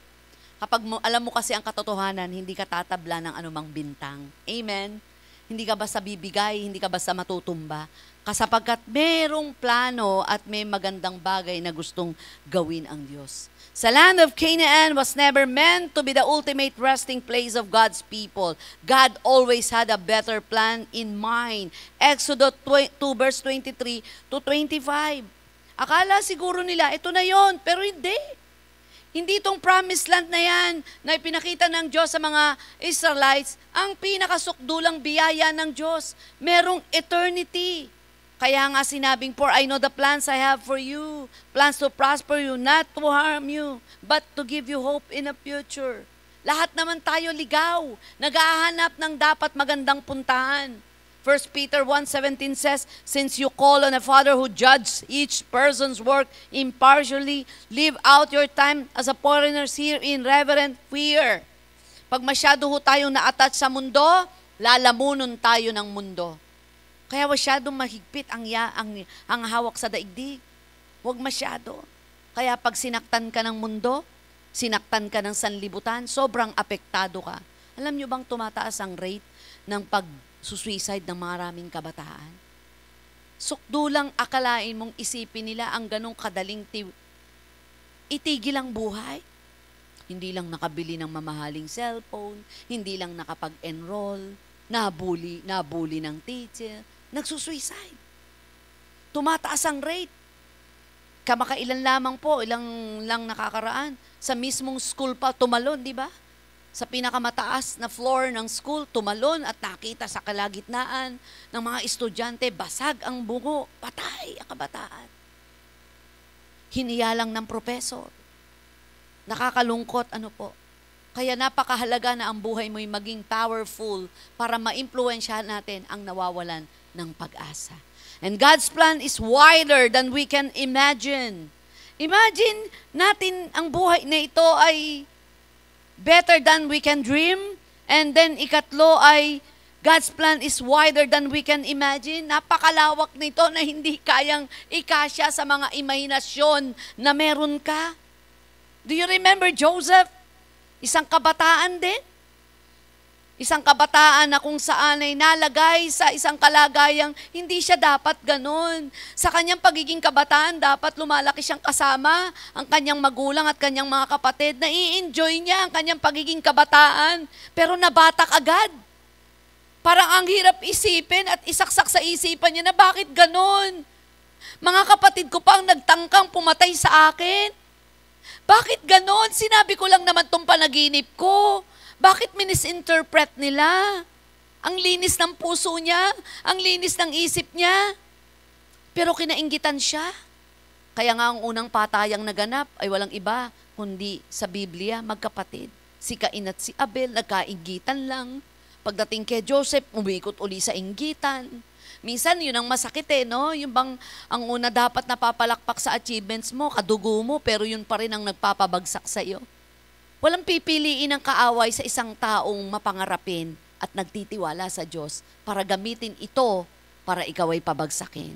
Kapag alam mo kasi ang katotohanan, hindi ka tatabla ng anumang bintang. Amen? Hindi ka basta bibigay, hindi ka basta matutumba. Kasapagkat merong plano at may magandang bagay na gustong gawin ang Diyos. Sa land of Canaan was never meant to be the ultimate resting place of God's people. God always had a better plan in mind. Exodus 2 verse 23 to 25. Akala siguro nila, ito na yon, pero hindi. Hindi itong promised land na yan na ipinakita ng Diyos sa mga Israelites ang pinakasukdulang biyaya ng Diyos. Merong eternity. Kaya nga sinabing, for I know the plans I have for you, plans to prosper you, not to harm you, but to give you hope in the future. Lahat naman tayo ligaw, naghahanap ng dapat magandang puntahan. 1 Peter 1:17 says, since you call on a Father who judges each person's work impartially, live out your time as a foreigners here in reverent fear. Pag masyado ho tayong na-attach sa mundo, lalamunon tayo ng mundo. Kaya masyadong mahigpit ang hawak sa daigdig. Huwag masyado. Kaya pag sinaktan ka ng mundo, sinaktan ka ng sanlibutan, sobrang apektado ka. Alam nyo bang tumataas ang rate ng pag-suicide ng maraming kabataan? Sukdo lang akalain mong isipin nila ang ganong kadaling itigil ang buhay. Hindi lang nakabili ng mamahaling cellphone, hindi lang nakapag-enroll, nabuli ng teacher, nagsusuicide. Tumataas ang rate. Kamakailan lamang po, ilang lang nakakaraan. Sa mismong school pa, tumalon, di ba? Sa pinakamataas na floor ng school, tumalon at nakita sa kalagitnaan ng mga estudyante, basag ang bungo, patay ang kabataan. Hiniyalang ng professor. Nakakalungkot, ano po. Kaya napakahalaga na ang buhay mo'y maging powerful para ma-impluwensyahan natin ang nawawalan ng pag-asa. And God's plan is wider than we can imagine. Imagine natin ang buhay na ito ay better than we can dream. And then ikatlo ay God's plan is wider than we can imagine. Napakalawak nito na hindi kayang ikasya sa mga imahinasyon na meron ka. Do you remember Joseph? Isang kabataan din. Isang kabataan na kung saan ay nalagay sa isang kalagayang hindi siya dapat ganun. Sa kanyang pagiging kabataan, dapat lumalaki siyang kasama ang kanyang magulang at kanyang mga kapatid. Nai-enjoy niya ang kanyang pagiging kabataan, pero nabatak agad. Parang ang hirap isipin at isaksak sa isipan niya na bakit ganun? Mga kapatid ko pang nagtangkang pumatay sa akin. Bakit ganon? Sinabi ko lang naman tong panaginip ko. Bakit misinterpret nila? Ang linis ng puso niya, ang linis ng isip niya. Pero kinainggitan siya. Kaya nga ang unang patayang naganap ay walang iba, kundi sa Biblia, magkapatid. Si Cain at si Abel, nagkainggitan lang. Pagdating kay Joseph, umikot uli sa inggitan. Minsan, yun ang masakit no? Yung bang ang una dapat napapalakpak sa achievements mo, kadugo mo, pero yun pa rin ang nagpapabagsak sa iyo. Walang pipiliin ang kaaway sa isang taong mapangarapin at nagtitiwala sa Diyos para gamitin ito para ikaw ay pabagsakin.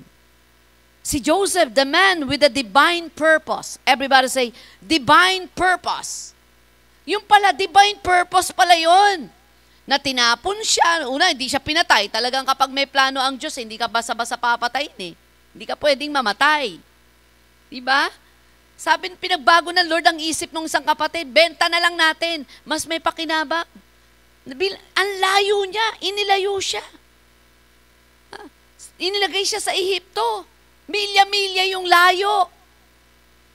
Si Joseph, the man with a divine purpose. Everybody say, divine purpose. Yung pala, divine purpose pala yun. Na tinapon siya, una, hindi siya pinatay. Talagang kapag may plano ang Diyos, hindi ka basa-basa papatayin eh. Hindi ka pwedeng mamatay. Diba? Sabi, pinagbago ng Lord ang isip ng isang kapatid, benta na lang natin, mas may pakinabang. Ang layo niya, inilayo siya. Inilagay siya sa Ehipto. Milya-milya yung layo.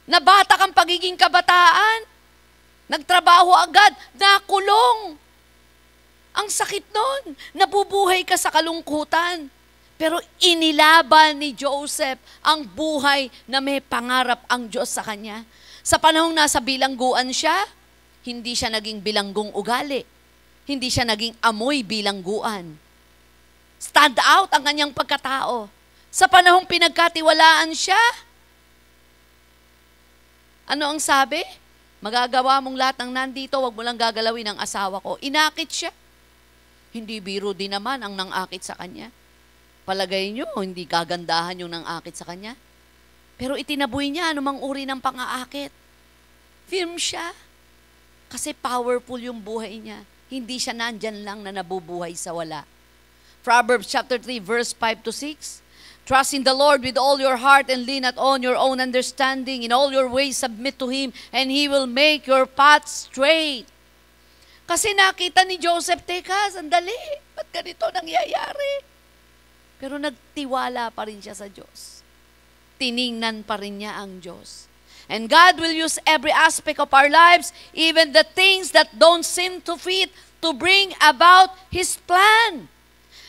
Nabatak ang pagiging kabataan. Nagtrabaho agad, nakulong. Ang sakit nun, nabubuhay ka sa kalungkutan. Pero inilaban ni Joseph ang buhay na may pangarap ang Diyos sa kanya. Sa panahong nasa bilangguan siya, hindi siya naging bilanggong ugali. Hindi siya naging amoy bilangguan. Stand out ang kanyang pagkatao. Sa panahong pinagkatiwalaan siya, ano ang sabi? Magagawa mong lahat ng nandito, wag mo lang gagalawin ang asawa ko. Inakit siya. Hindi biro din naman ang nangakit sa kanya. Palagay nyo, hindi kagandahan yung nangakit sa kanya. Pero itinaboy niya anumang uri ng pang-aakit. Firm siya. Kasi powerful yung buhay niya. Hindi siya nandyan lang na nabubuhay sa wala. Proverbs chapter 3, verse 5 to 6. Trust in the Lord with all your heart and lean not on your own understanding. In all your ways submit to Him and He will make your path straight. Kasi nakita ni Joseph, teka, sandali, ba't ganito nangyayari? Pero nagtiwala pa rin siya sa Diyos. Tiningnan pa rin niya ang Diyos. And God will use every aspect of our lives, even the things that don't seem to fit, to bring about His plan.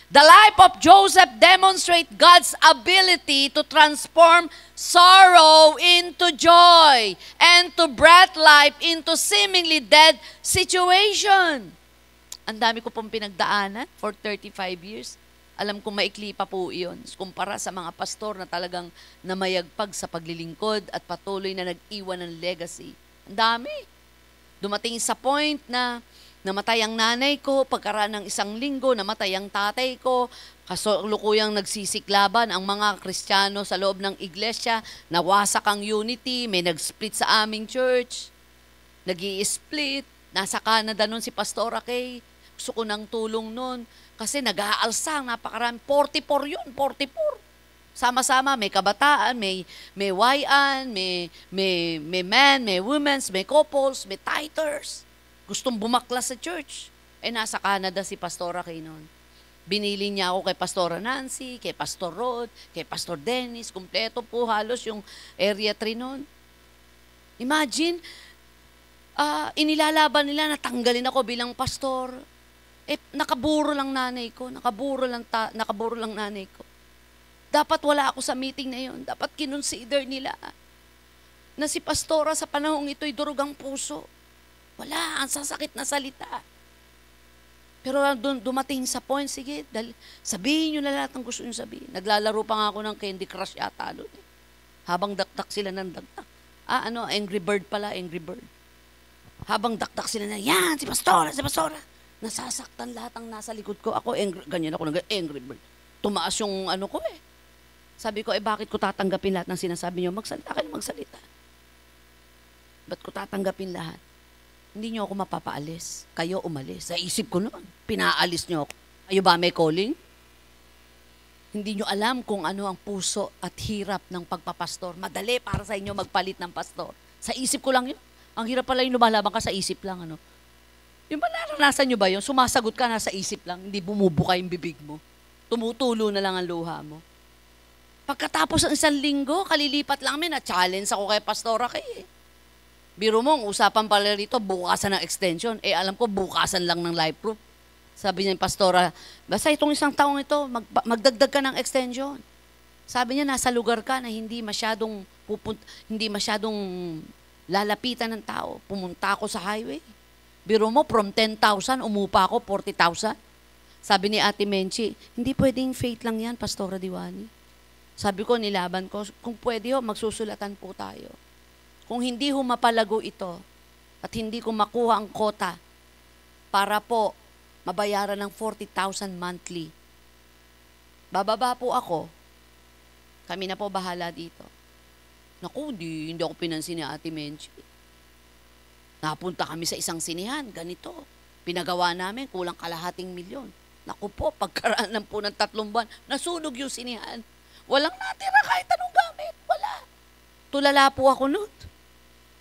The life of Joseph demonstrates God's ability to transform sorrow into joy and to breathe life into seemingly dead situation. Ang dami ko pong pinagdaanan for 35 years. Alam ko maikli pa po iyon. Kumpara sa mga pastor na talagang namayagpag sa paglilingkod at patuloy na nag-iwan ng legacy. Ang dami. Dumating sa point na namatay ang nanay ko, pagkaraan ng 1 linggo, namatay ang tatay ko, kasalukuyang nagsisiklaban ang mga Kristiyano sa loob ng iglesia, nawasak ang unity, may nag-split sa aming church, nag-i-split, nasa Canada nun si Pastora Kay, gusto ko ng tulong nun, kasi nag-aalsa, napakarami, 44 yun, 44. Sama-sama, may kabataan, may YN, may men, may women, may couples, may tithers. Gustong bumaklas sa church. Nasa Canada si Pastora Kay noon. Binili niya ako kay Pastora Nancy, kay Pastor Rod, kay Pastor Dennis, kumpleto po halos yung area 3 noon. Imagine, inilalaban nila na tanggalin ako bilang pastor. Nakaburo lang nanay ko, nakaburo lang nanay ko. Dapat wala ako sa meeting na yun. Dapat kinonsider nila na si Pastora sa panahong ito'y durugang puso. Wala, ang sasakit na salita. Pero dumating sa point, sige, sabihin nyo na lahat ng gusto nyo sabihin. Naglalaro pa nga ako ng Candy Crush yata doon. Habang daktak sila ng daktak. Angry Bird pala, Angry Bird. Habang daktak sila na, yan, si Pastora. Nasasaktan lahat ang nasa likod ko. Ako, ganyan ako, Angry Bird. Tumaas yung ko eh. Sabi ko, bakit ko tatanggapin lahat ng sinasabi nyo? Magsalita kayo, magsalita. Ba't ko tatanggapin lahat? Hindi nyo ako mapapaalis. Kayo umalis. Sa isip ko noon, pinaalis nyo ako. Kayo ba may calling? Hindi nyo alam kung ano ang puso at hirap ng pagpapastor. Madali para sa inyo magpalit ng pastor. Sa isip ko lang yun. Ang hirap pala yung lumalaban ka sa isip lang. Yung ba naranasan nyo ba yun? Sumasagot ka na sa isip lang. Hindi bumubuka yung bibig mo. Tumutulo na lang ang luha mo. Pagkatapos ng 1 linggo, kalilipat lang na-challenge ako kay Pastora Kay. Biro mo, ang usapan pala rito, bukasan ng extension. Alam ko, bukasan lang ng life group. Sabi niya yung Pastora, basta itong 1 taong ito, magdagdag ka ng extension. Sabi niya, nasa lugar ka na hindi masyadong lalapitan ng tao. Pumunta ako sa highway. Biro mo, from 10,000, umupa ako, 40,000. Sabi ni Ate Menchi, hindi pwedeng faith lang yan, Pastora Diwani. Sabi ko, nilaban ko, kung pwede magsusulatan po tayo. Kung hindi mapalago ito at hindi ko makuha ang kota para po mabayaran ng 40,000 monthly, bababa po ako. Kami na po bahala dito. Naku, hindi ako pinansin ni Ate Menchi. Napunta kami sa isang sinihan, ganito. Pinagawa namin, kulang kalahating milyon. Naku po, pagkaraan lang po ng 3 buwan, nasunog yung sinihan. Walang natira kahit anong gamit. Wala. Tulala po ako nun.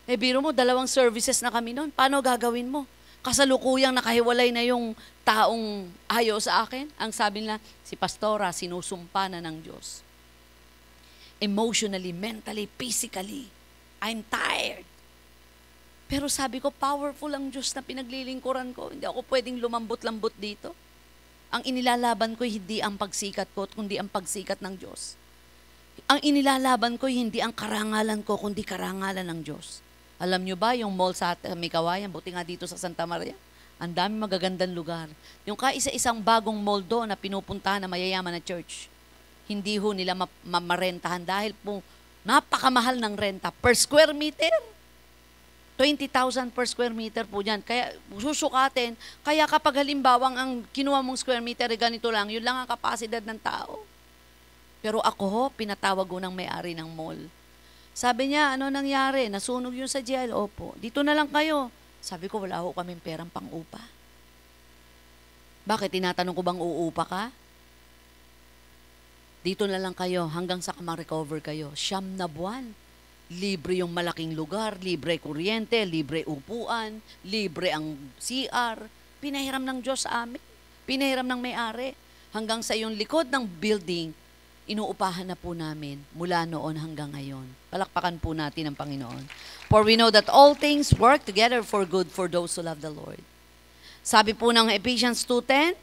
Biro mo, 2 services na kami nun. Paano gagawin mo? Kasalukuyang nakahiwalay na yung taong ayaw sa akin. Ang sabi nila, si Pastora, sinusumpa na ng Diyos. Emotionally, mentally, physically, I'm tired. Pero sabi ko, powerful ang Diyos na pinaglilingkuran ko. Hindi ako pwedeng lumambot-lambot dito. Ang inilalaban ko hindi ang pagsikat ko, kundi ang pagsikat ng Diyos. Ang inilalaban ko hindi ang karangalan ko, kundi karangalan ng Diyos. Alam nyo ba, yung mall sa may Kawayan, buti nga dito sa Santa Maria, ang dami magagandang lugar. Yung kaisa-isang bagong mall doon na pinupuntahan na mayayaman na church, hindi ho nila marentahan dahil po napakamahal ng renta per square meter. 20,000 per square meter po dyan. Kaya susukatin. Kaya kapag halimbawang ang kinuha mong square meter, ganito lang, yun lang ang kapasidad ng tao. Pero ako pinatawag ko ng may-ari ng mall. Sabi niya, ano nangyari? Nasunog yun sa jail? Opo. Dito na lang kayo. Sabi ko, wala ho kaming perang pang-upa. Bakit? Tinatanong ko bang uupa ka? Dito na lang kayo hanggang sa ma-recover kayo. 9 na buwan. Libre yung malaking lugar, libre kuryente, libre upuan, libre ang CR. Pinahiram ng Diyos sa amin. Pinahiram ng may-ari. Hanggang sa yung likod ng building, inuupahan na po namin mula noon hanggang ngayon. Palakpakan po natin ang Panginoon. For we know that all things work together for good for those who love the Lord. Sabi po ng Ephesians 2:10,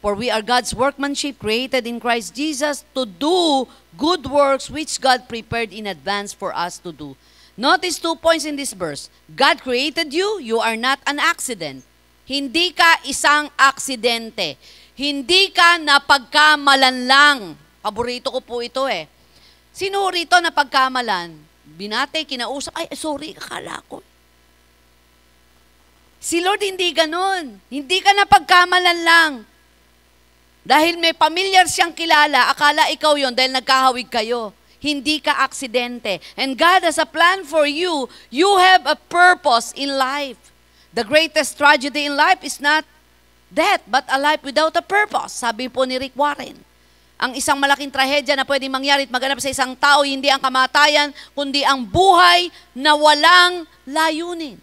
for we are God's workmanship created in Christ Jesus to do good works which God prepared in advance for us to do. Notice 2 points in this verse. God created you, you are not an accident. Hindi ka isang aksidente. Hindi ka napagkamalan lang. Paborito ko po ito eh. Sino rito napagkamalan? Binate, kinausap, ay sorry, akala ko. Si Lord hindi ganun. Hindi ka napagkamalan lang. Dahil may pamilyar siyang kilala, akala ikaw yon dahil nagkahawig kayo. Hindi ka aksidente. And God has a plan for you. You have a purpose in life. The greatest tragedy in life is not death, but a life without a purpose. Sabi po ni Rick Warren. Ang isang malaking trahedya na pwedeng mangyari at maganap sa isang tao, hindi ang kamatayan, kundi ang buhay na walang layunin.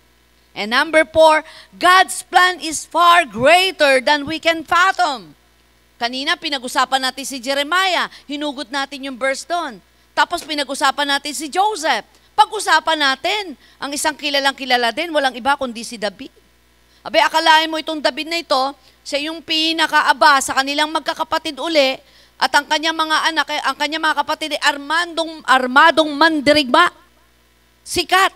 And number 4, God's plan is far greater than we can fathom. Kanina, pinag-usapan natin si Jeremiah. Hinugot natin yung verse doon. Tapos pinag-usapan natin si Joseph. Pag-usapan natin, ang isang kilalang kilala din, walang iba kundi si David. Abay, akalain mo itong David na ito, siya yung pinakaaba sa kanilang magkakapatid uli, at ang kanyang mga anak, ang kanyang mga kapatid ay armadong mandirigma. Sikat,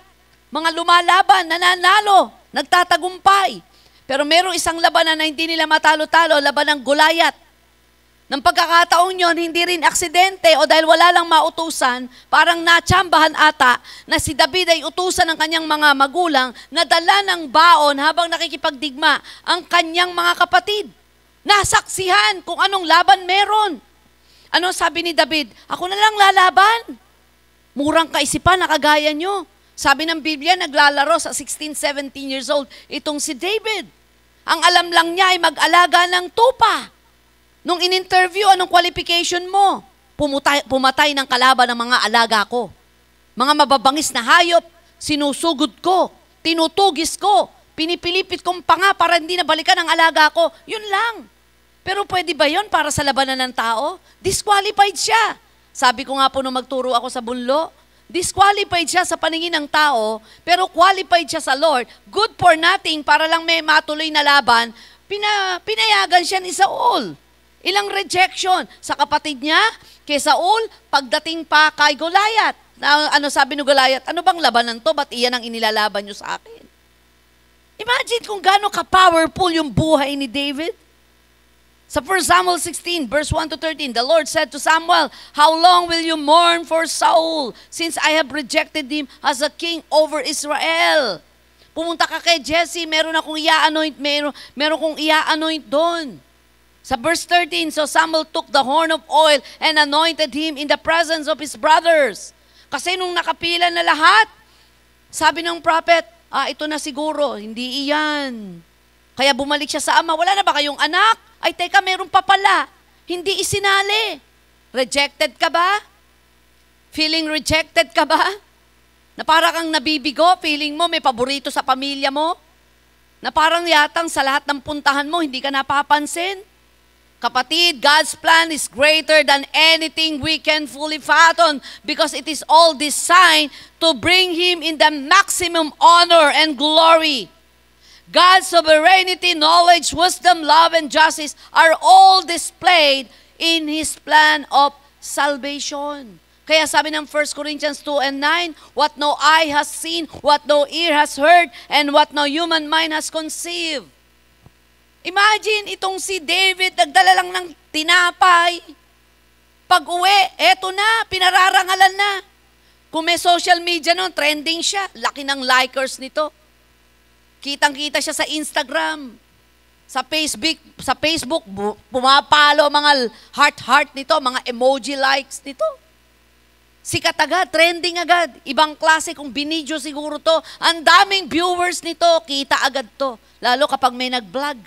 mga lumalaban, nananalo, nagtatagumpay. Pero merong isang labanan na hindi nila matalo-talo, laban ng Goliath. Nang pagkakataong yon, hindi rin aksidente o dahil wala lang mautusan, parang natsambahan ata na si David ay utusan ng kanyang mga magulang na dala ng baon habang nakikipagdigma ang kanyang mga kapatid. Nasaksihan kung anong laban meron. Ano sabi ni David? Ako na lang lalaban. Murang kaisipan na kagaya nyo. Sabi ng Biblia, naglalaro sa 16, 17 years old itong si David. Ang alam lang niya ay mag-alaga ng tupa. Nung in-interview, anong qualification mo? Pumatay ng kalaban ng mga alaga ko. Mga mababangis na hayop, sinusugod ko, tinutugis ko, pinipilipit kong panga para hindi nabalikan ang alaga ko. Yun lang. Pero pwede ba yun para sa labanan ng tao? Disqualified siya. Sabi ko nga po nung magturo ako sa Bunlo, disqualified siya sa paningin ng tao, pero qualified siya sa Lord. Good for nothing para lang may matuloy na laban, pinayagan siya ni Saul. Ilang rejection sa kapatid niya, kay Saul, pagdating pa kay Goliath. Ano sabi ni Goliath? Ano bang labanan to? Ba't iyan ang inilalaban niyo sa akin? Imagine kung gaano ka-powerful yung buhay ni David. Sa 1 Samuel 16, verse 1 to 13, the Lord said to Samuel, "How long will you mourn for Saul, since I have rejected him as a king over Israel?" Pumunta ka kay Jesse, meron akong i-anoint, meron kong i-anoint doon. Sa verse 13, so Samuel took the horn of oil and anointed him in the presence of his brothers. Kasi nung nakapila na lahat, sabi ng prophet, ito na siguro, hindi iyan. Kaya bumalik siya sa ama, wala na ba kayong anak? Ay teka, meron pa pala. Hindi isinali. Rejected ka ba? Feeling rejected ka ba? Na parang kang nabibigo, feeling mo may paborito sa pamilya mo? Na parang yatang sa lahat ng puntahan mo, hindi ka napapansin? Kapatid, God's plan is greater than anything we can fully fathom because it is all designed to bring Him in the maximum honor and glory. God's sovereignty, knowledge, wisdom, love, and justice are all displayed in His plan of salvation. Kaya sabi ng 1 Corinthians 2 and 9, what no eye has seen, what no ear has heard, and what no human mind has conceived. Imagine itong si David, nagdala lang ng tinapay. Pag-uwi, eto na, pinararangalan na. Kung may social media noon, trending siya. Laki ng likers nito. Kitang-kita siya sa Instagram. Sa Facebook, pumapalo mga heart-heart nito, mga emoji likes nito. Sikat agad, trending agad. Ibang klase, kung binidyo siguro to, ang daming viewers nito, kita agad to. Lalo kapag may nag-vlog.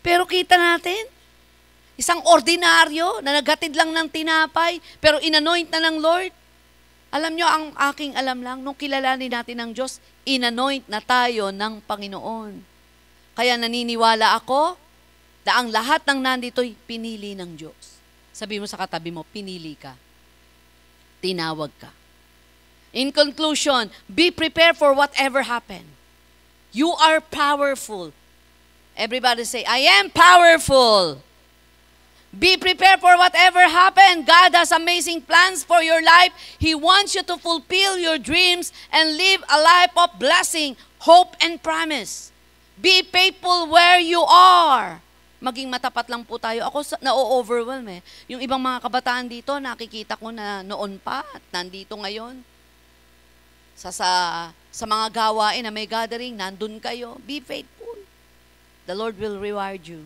Pero kita natin, isang ordinaryo na naghatid lang ng tinapay, pero inanoint na ng Lord. Alam nyo, ang aking alam lang, nung kilalanin natin ng Diyos, inanoint na tayo ng Panginoon. Kaya naniniwala ako na ang lahat ng nandito'y pinili ng Diyos. Sabi mo sa katabi mo, pinili ka. Tinawag ka. In conclusion, be prepared for whatever happen. You are powerful. Everybody say, I am powerful. Be prepared for whatever happens. God has amazing plans for your life. He wants you to fulfill your dreams and live a life of blessing, hope, and promise. Be faithful where you are. maging matapat lang po tayo. Ako na-overwhelm eh. Yung ibang mga kabataan dito, nakikita ko na noon pa at nandito ngayon. Sa mga gawain na may gathering, nandun kayo. Be faithful. The Lord will reward you.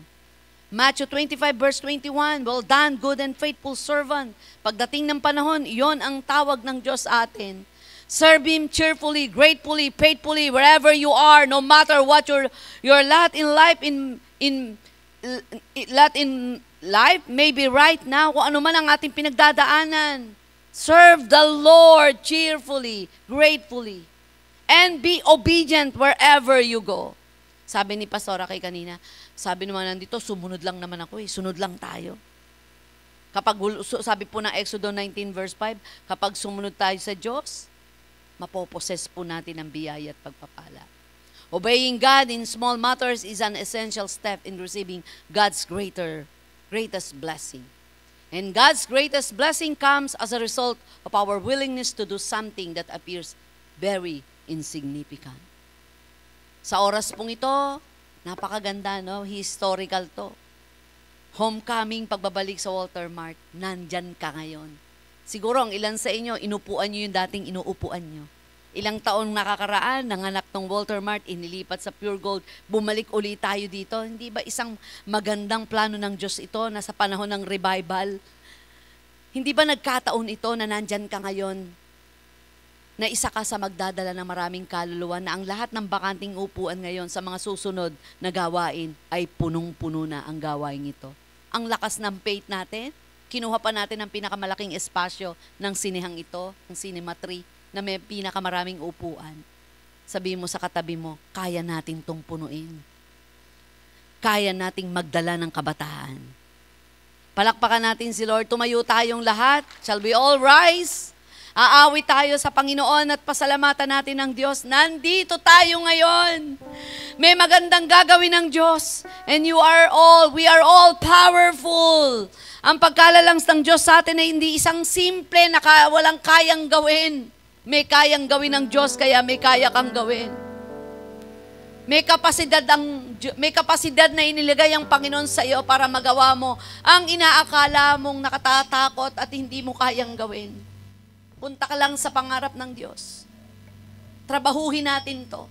Matthew 25 verse 21, well done, good and faithful servant. Pagdating ng panahon, iyon ang tawag ng Diyos sa atin. Serve Him cheerfully, gratefully, faithfully, wherever you are, no matter what your lot in life, maybe right now, kung ano man ang ating pinagdadaanan. Serve the Lord cheerfully, gratefully, and be obedient wherever you go. Sabi ni Pastora kay kanina, sabi naman nandito, sumunod lang naman ako eh. Sunod lang tayo. Sabi po ng Exodus 19 verse 5, kapag sumunod tayo sa Diyos, mapoposes po natin ang biyaya at pagpapala. Obeying God in small matters is an essential step in receiving God's greatest blessing. And God's greatest blessing comes as a result of our willingness to do something that appears very insignificant. Sa oras pong ito, napakaganda, no? Historical to. Homecoming, pagbabalik sa Walter Mart, nandyan ka ngayon. Siguro ang ilan sa inyo, inupuan nyo yung dating inuupuan nyo. Ilang taon nakakaraan, nanganak ng Walter Mart, inilipat sa Pure Gold, bumalik ulit tayo dito. Hindi ba isang magandang plano ng Diyos ito na sa panahon ng revival? Hindi ba nagkataon ito na nandyan ka ngayon? Na isa ka sa magdadala ng maraming kaluluwa na ang lahat ng bakanting upuan ngayon sa mga susunod na gawain ay punong-puno na ang gawain ito. Ang lakas ng faith natin, kinuha pa natin ang pinakamalaking espasyo ng sinihang ito, ng Cinema 3, na may pinakamaraming upuan. Sabihin mo sa katabi mo, kaya natin tong punuin. Kaya nating magdala ng kabataan. Palakpakan natin si Lord, tumayo tayong lahat. Shall we all rise? Aawi tayo sa Panginoon at pasalamatan natin ng Diyos. Nandito tayo ngayon. May magandang gagawin ng Diyos. And we are all powerful. Ang pagkalalangs ng Diyos sa atin ay hindi isang simple na walang kayang gawin. May kayang gawin ng Diyos, kaya may kaya kang gawin. May kapasidad na inilagay ang Panginoon sa iyo para magawa mo ang inaakala mong nakatatakot at hindi mo kayang gawin. Punta ka lang sa pangarap ng Diyos. Trabahuhin natin to.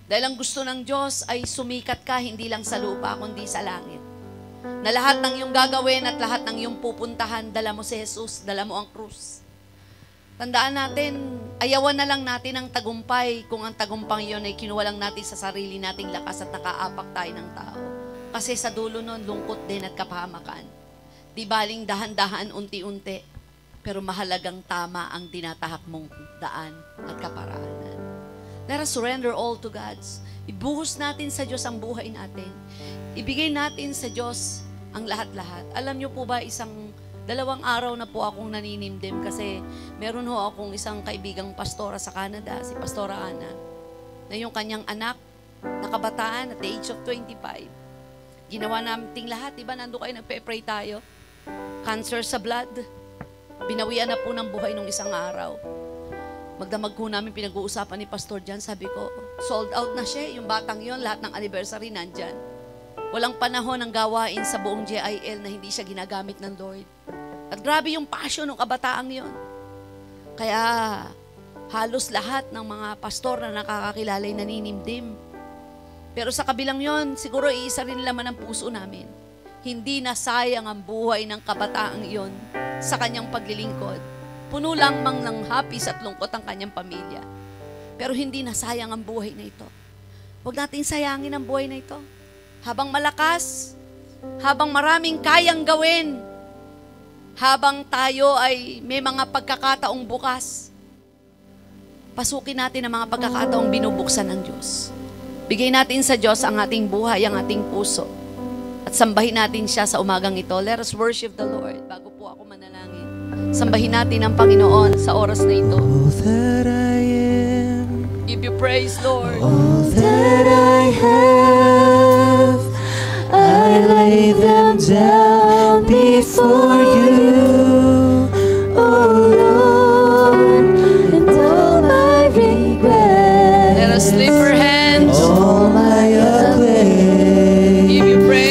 Dahil ang gusto ng Diyos ay sumikat ka hindi lang sa lupa, kundi sa langit. Na lahat ng iyong gagawin at lahat ng iyong pupuntahan, dala mo si Jesus, dala mo ang krus. Tandaan natin, ayawan na lang natin ang tagumpay kung ang tagumpang iyon ay kinuha lang natin sa sarili nating lakas at nakaapak tayo ng tao. Kasi sa dulo nun, lungkot din at kapahamakan. Di baling dahan-dahan, unti-unti. Pero mahalagang tama ang tinatahak mong daan at kaparaanan. Let us surrender all to God. Ibuhos natin sa Diyos ang buhay natin. Ibigay natin sa Diyos ang lahat-lahat. Alam niyo po ba, 2 araw na po akong naninimdim kasi meron ho akong isang kaibigang pastora sa Canada, si Pastora Ana, na yung kanyang anak, nakabataan at the age of 25. Ginawa namin lahat, diba? Nando kayo, nagpe-pray tayo. Cancer sa blood. Binawian na po ng buhay nung 1 araw. Magdamag ko namin pinag-uusapan ni Pastor Jan, sabi ko, sold out na siya, yung batang yon, lahat ng anniversary nandyan. Walang panahon ng gawain sa buong JIL na hindi siya ginagamit ng Lord. At grabe yung passion ng kabataang yon. Kaya halos lahat ng mga pastor na nakakakilala ay naninimdim. Pero sa kabilang yon, siguro iisa rin laman ang puso namin. Hindi na sayang ang buhay ng kabataang iyon sa kanyang paglilingkod. Puno lang mang ng hapis at lungkot ang kanyang pamilya. Pero hindi na sayang ang buhay na ito. Huwag nating sayangin ang buhay na ito. Habang malakas, habang maraming kayang gawin, habang tayo ay may mga pagkakataong bukas, pasukin natin ang mga pagkakataong binubuksan ng Diyos. Bigay natin sa Diyos ang ating buhay, ang ating puso. At sambahin natin siya sa umagang ito. Let us worship the Lord. Bago po ako manalangin, sambahin natin ang Panginoon sa oras na ito. All that I am, Give you praise, Lord. all that I have, I lay them down before you, oh Lord, and all my regrets, Let us lift our hands. all my acclaim. Give you praise.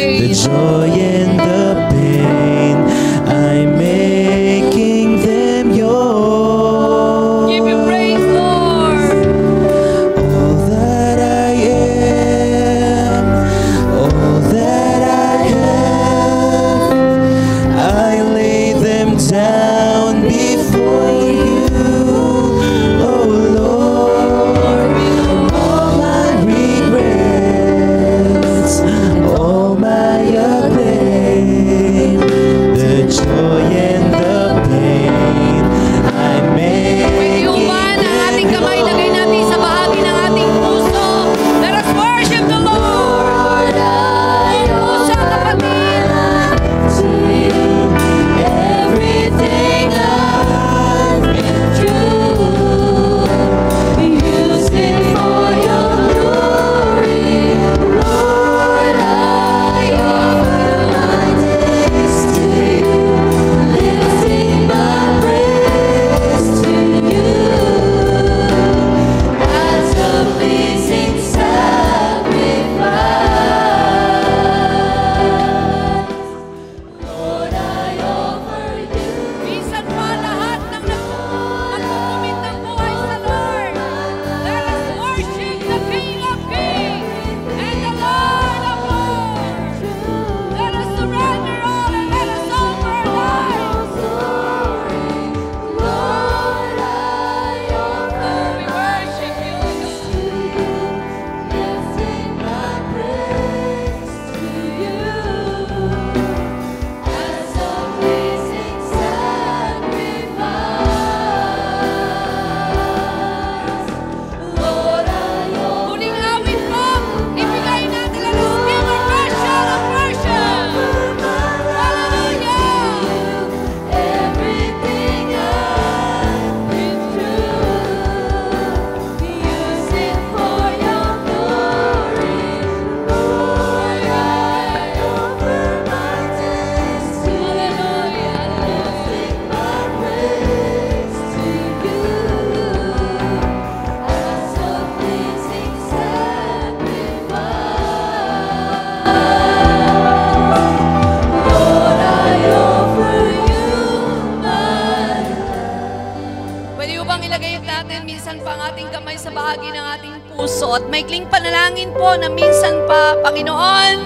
at maikling panalangin po na minsan pa, Panginoon,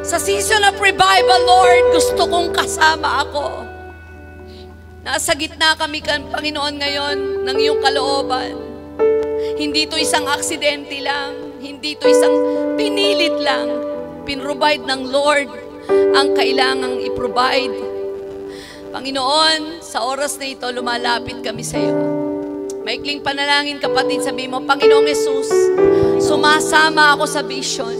sa season of revival, Lord, gusto kong kasama ako. Nasa gitna kami, Panginoon, ngayon ng iyong kalooban. Hindi to isang aksidente lang, hindi to isang pinilit lang. Pinrovide ng Lord ang kailangang i-provide. Panginoon, sa oras na ito, lumalapit kami sa iyo. Maikling panalangin, kapatid, sabi mo, Panginoong Yesus, sumasama ako sa vision.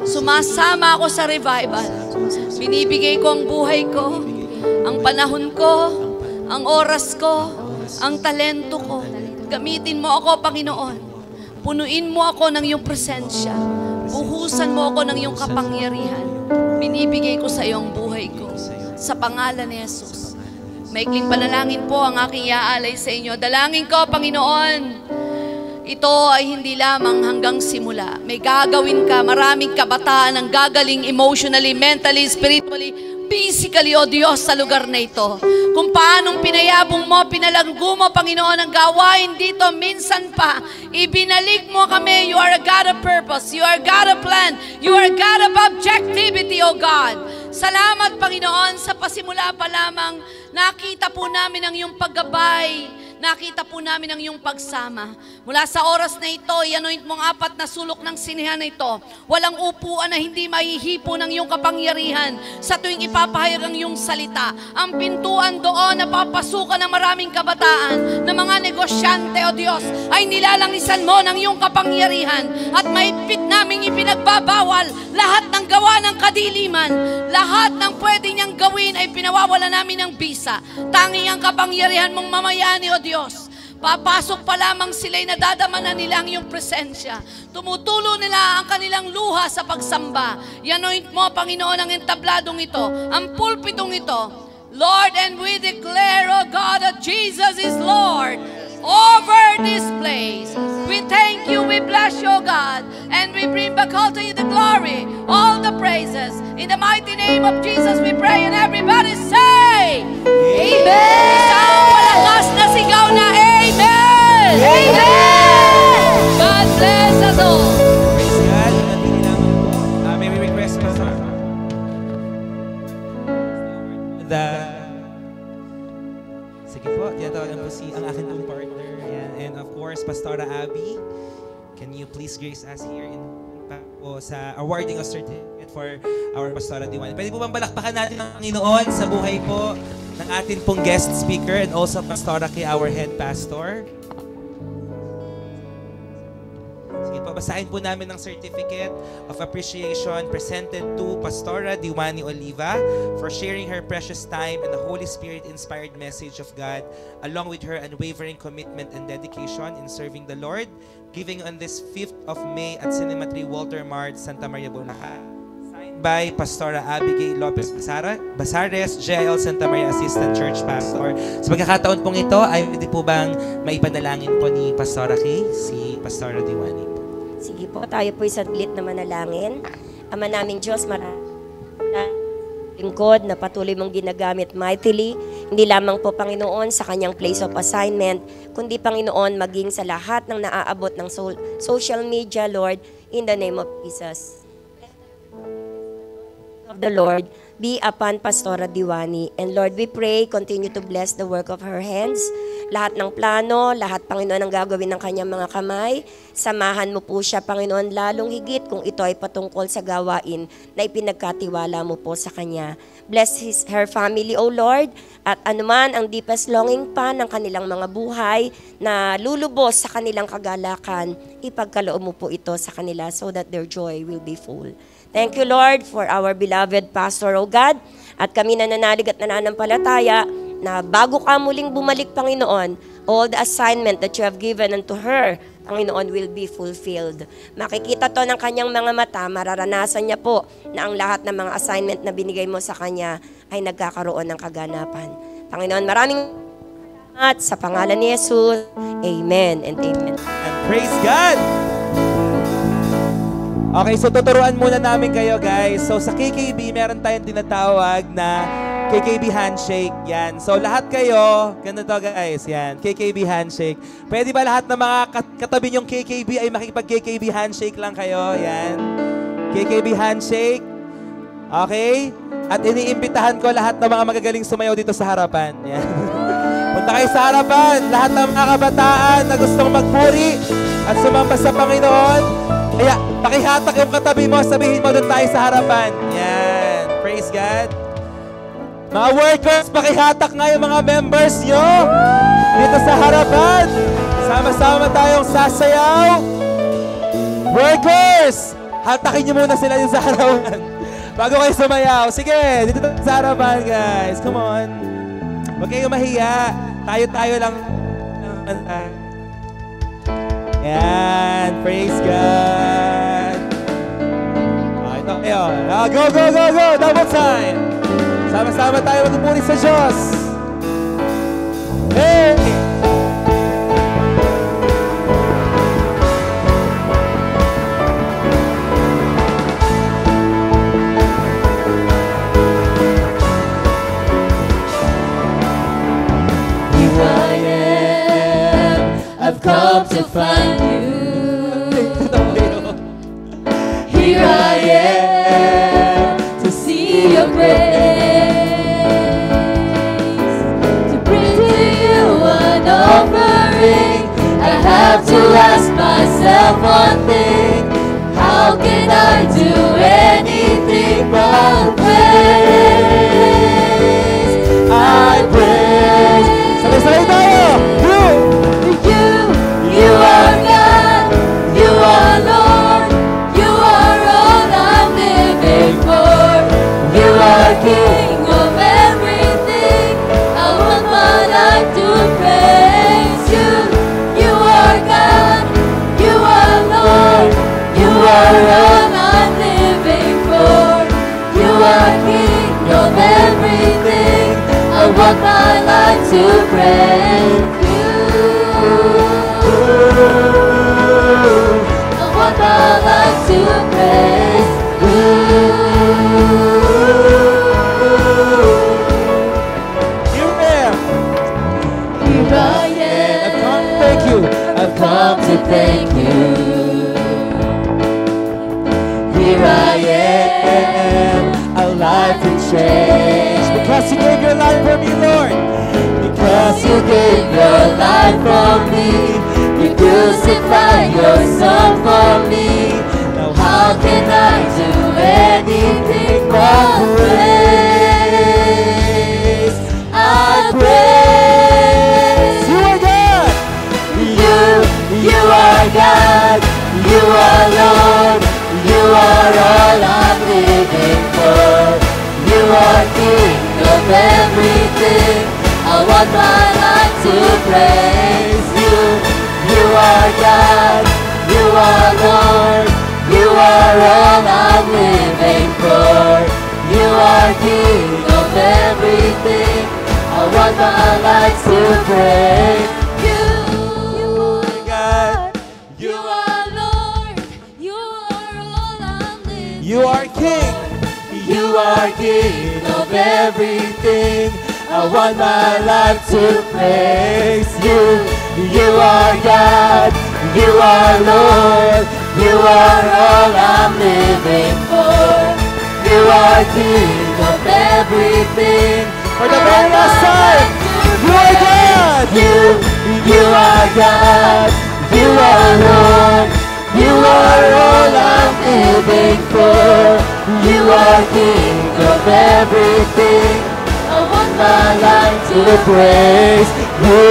Sumasama ako sa revival. Binibigay ko ang buhay ko, ang panahon ko, ang oras ko, ang talento ko. Gamitin mo ako, Panginoon. Punuin mo ako ng iyong presensya. Buhusan mo ako ng iyong kapangyarihan. Binibigay ko sa iyo ang buhay ko. Sa pangalan ni Jesus. Maikling panalangin po ang aking iaalay sa inyo. Dalangin ko, Panginoon, ito ay hindi lamang hanggang simula. May gagawin ka, maraming kabataan ang gagaling emotionally, mentally, spiritually, physically, O Diyos, sa lugar na ito. Kung paanong pinayabong mo, pinalago mo, Panginoon, ang gawain dito, minsan pa, ibinalik mo kami. You are a God of purpose. You are a God of plan. You are a God of objectivity, O God. Salamat, Panginoon, sa pasimula pa lamang, nakita po namin ang iyong paggabay. Nakita po namin ang iyong pagsama. Mula sa oras na ito, i-anoint mong 4 na sulok ng sinihan na ito. Walang upuan na hindi mahihipo ng iyong kapangyarihan sa tuwing ipapahayag ang iyong salita. Ang pintuan doon na papasukan ng maraming kabataan, ng mga negosyante, O Diyos, ay nilalangisan mo ng iyong kapangyarihan at maipit naming ipinagbabawal lahat ng gawa ng kadiliman. Lahat ng pwede niyang gawin ay pinawawala namin ng bisa. Tanging ang kapangyarihan mong mamayani, O Diyos. Papasok pa lamang sila'y nadadama na nila ang iyong presensya. Tumutulo nila ang kanilang luha sa pagsamba. Yanoint mo, Panginoon, ang entabladong ito, ang pulpitong ito. Lord, and we declare, O God, that Jesus is Lord over this place. We thank you, we bless you, O God, and we bring back all to you the glory, all the praises. In the mighty name of Jesus we pray, and everybody say, Amen! Isang malakas na sigaw na Amen! Amen! God bless us all! Praise God. Natili naman po. May request pa sa sige po, tinatawagan po ang akin pong partner. Yan. And of course, Pastora Abby, can you please grace us here in po sa awarding of certificate for our Pastora Diwani. Pwede po bang balakpakan natin ang Panginoon sa buhay po ng atin pong guest speaker and also Pastora kay our head pastor. Sige po, basahin po namin ang certificate of appreciation presented to Pastora Diwani Oliva for sharing her precious time and the Holy Spirit-inspired message of God along with her unwavering commitment and dedication in serving the Lord, giving on this 5th of May at Cinema 3 Walter Mart, Santa Maria, Bulacan. Signed by Pastora Abigail Lopez Basares, JIL Santa Maria Assistant Church Pastor. Sa pagkakataon pong ito, ay hindi po bang maipanalangin po ni Pastora Kay, si Pastora Diwani? Sige po, tayo po isaglit na manalangin. Ama naming Diyos, maraming lingkod na patuloy mong ginagamit mightily, hindi lamang po, Panginoon, sa kanyang place of assignment, kundi, Panginoon, maging sa lahat ng naaabot ng social media, Lord, in the name of Jesus. Of the Lord, be upon Pastora Diwani. And Lord, we pray, continue to bless the work of her hands. Lahat ng plano, lahat, Panginoon, ang gagawin ng kanyang mga kamay. Samahan mo po siya, Panginoon, lalong higit kung ito ay patungkol sa gawain na ipinagkatiwala mo po sa kanya. Bless her family, O Lord, at anuman ang deepest longing pa ng kanilang mga buhay na lulubos sa kanilang kagalakan, ipagkaloob mo po ito sa kanila so that their joy will be full. Thank you, Lord, for our beloved Pastor, O God, at kami nananalig at nananampalataya na bago ka muling bumalik, Panginoon, all the assignment that you have given unto her, Panginoon, will be fulfilled. Makikita to ng kanyang mga mata, mararanasan niya po na ang lahat ng mga assignment na binigay mo sa kanya ay nagkakaroon ng kaganapan. Panginoon, maraming salamat sa pangalan ni Jesus. Amen and amen. And praise God! Okay, so tuturuan muna namin kayo, guys. So sa KKB, meron tayong tinatawag na KKB handshake. Yan. So lahat kayo, ganito guys, yan. KKB handshake. Pwede ba lahat ng mga katabi niyong KKB ay makikipag-KKB handshake lang kayo? Yan. KKB handshake. Okay? At iniimbitahan ko lahat ng mga magagaling sumayaw dito sa harapan. Yan. Punta kayo sa harapan. Lahat ng mga kabataan na gustong magpuri at sumamba sa Panginoon. Kaya, pakihatak yung katabi mo, sabihin mo doon tayo sa harapan. Yan. Praise God. Mga workers, pakihatak nga yung mga members nyo dito sa harapan. Sama-sama tayong sasayaw. Workers, hatakin nyo muna sila dito sa harapan bago kayo sumayaw. Sige, dito sa harapan, guys. Come on. Huwag kayong mahiya. Tayo-tayo lang. Yan. Praise God. Okay, ito kayo. Go, go, go, go. Double time. Sama-sama tayo magpupuri sa Diyos. Hey! Here I am, I've come to find you. Here I am to see your grace. I have to ask myself one thing: how can I do anything but praise? I praise. Sabay-sabay tayo! You are God, you are Lord, you are all I'm living for. You are King of everything. I want my life to praise you. You are God, you are Lord, you are all I'm living for. You are King of everything. I want my life to praise you. I want my life to praise you. Here I am. Here I am. Thank you. I've come to thank you. Here I am, a life in change. Because you gave your life for me, Lord. Because you gave your life for me, you crucified your son for me. Now how can I do anything but praise? I praise. You are God. You are God, you are Lord, you are all I'm living for. You are King of everything. I want my life to praise you. You are God, you are Lord, you are all I'm living for. You are King of everything. I want my life to praise you. You are God, you are Lord, you are all I'm living. You are King. You are King of everything. I want my life to praise you. You are God, you are Lord, you are all I'm living for. You are King of everything. For the very last time, you are God. You are God, you are Lord, you are all I'm living for. You are King of everything. I want my life to praise you.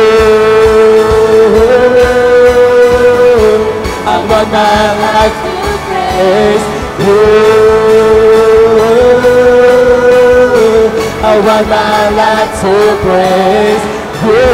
I want my life to praise you. I want my life to praise you.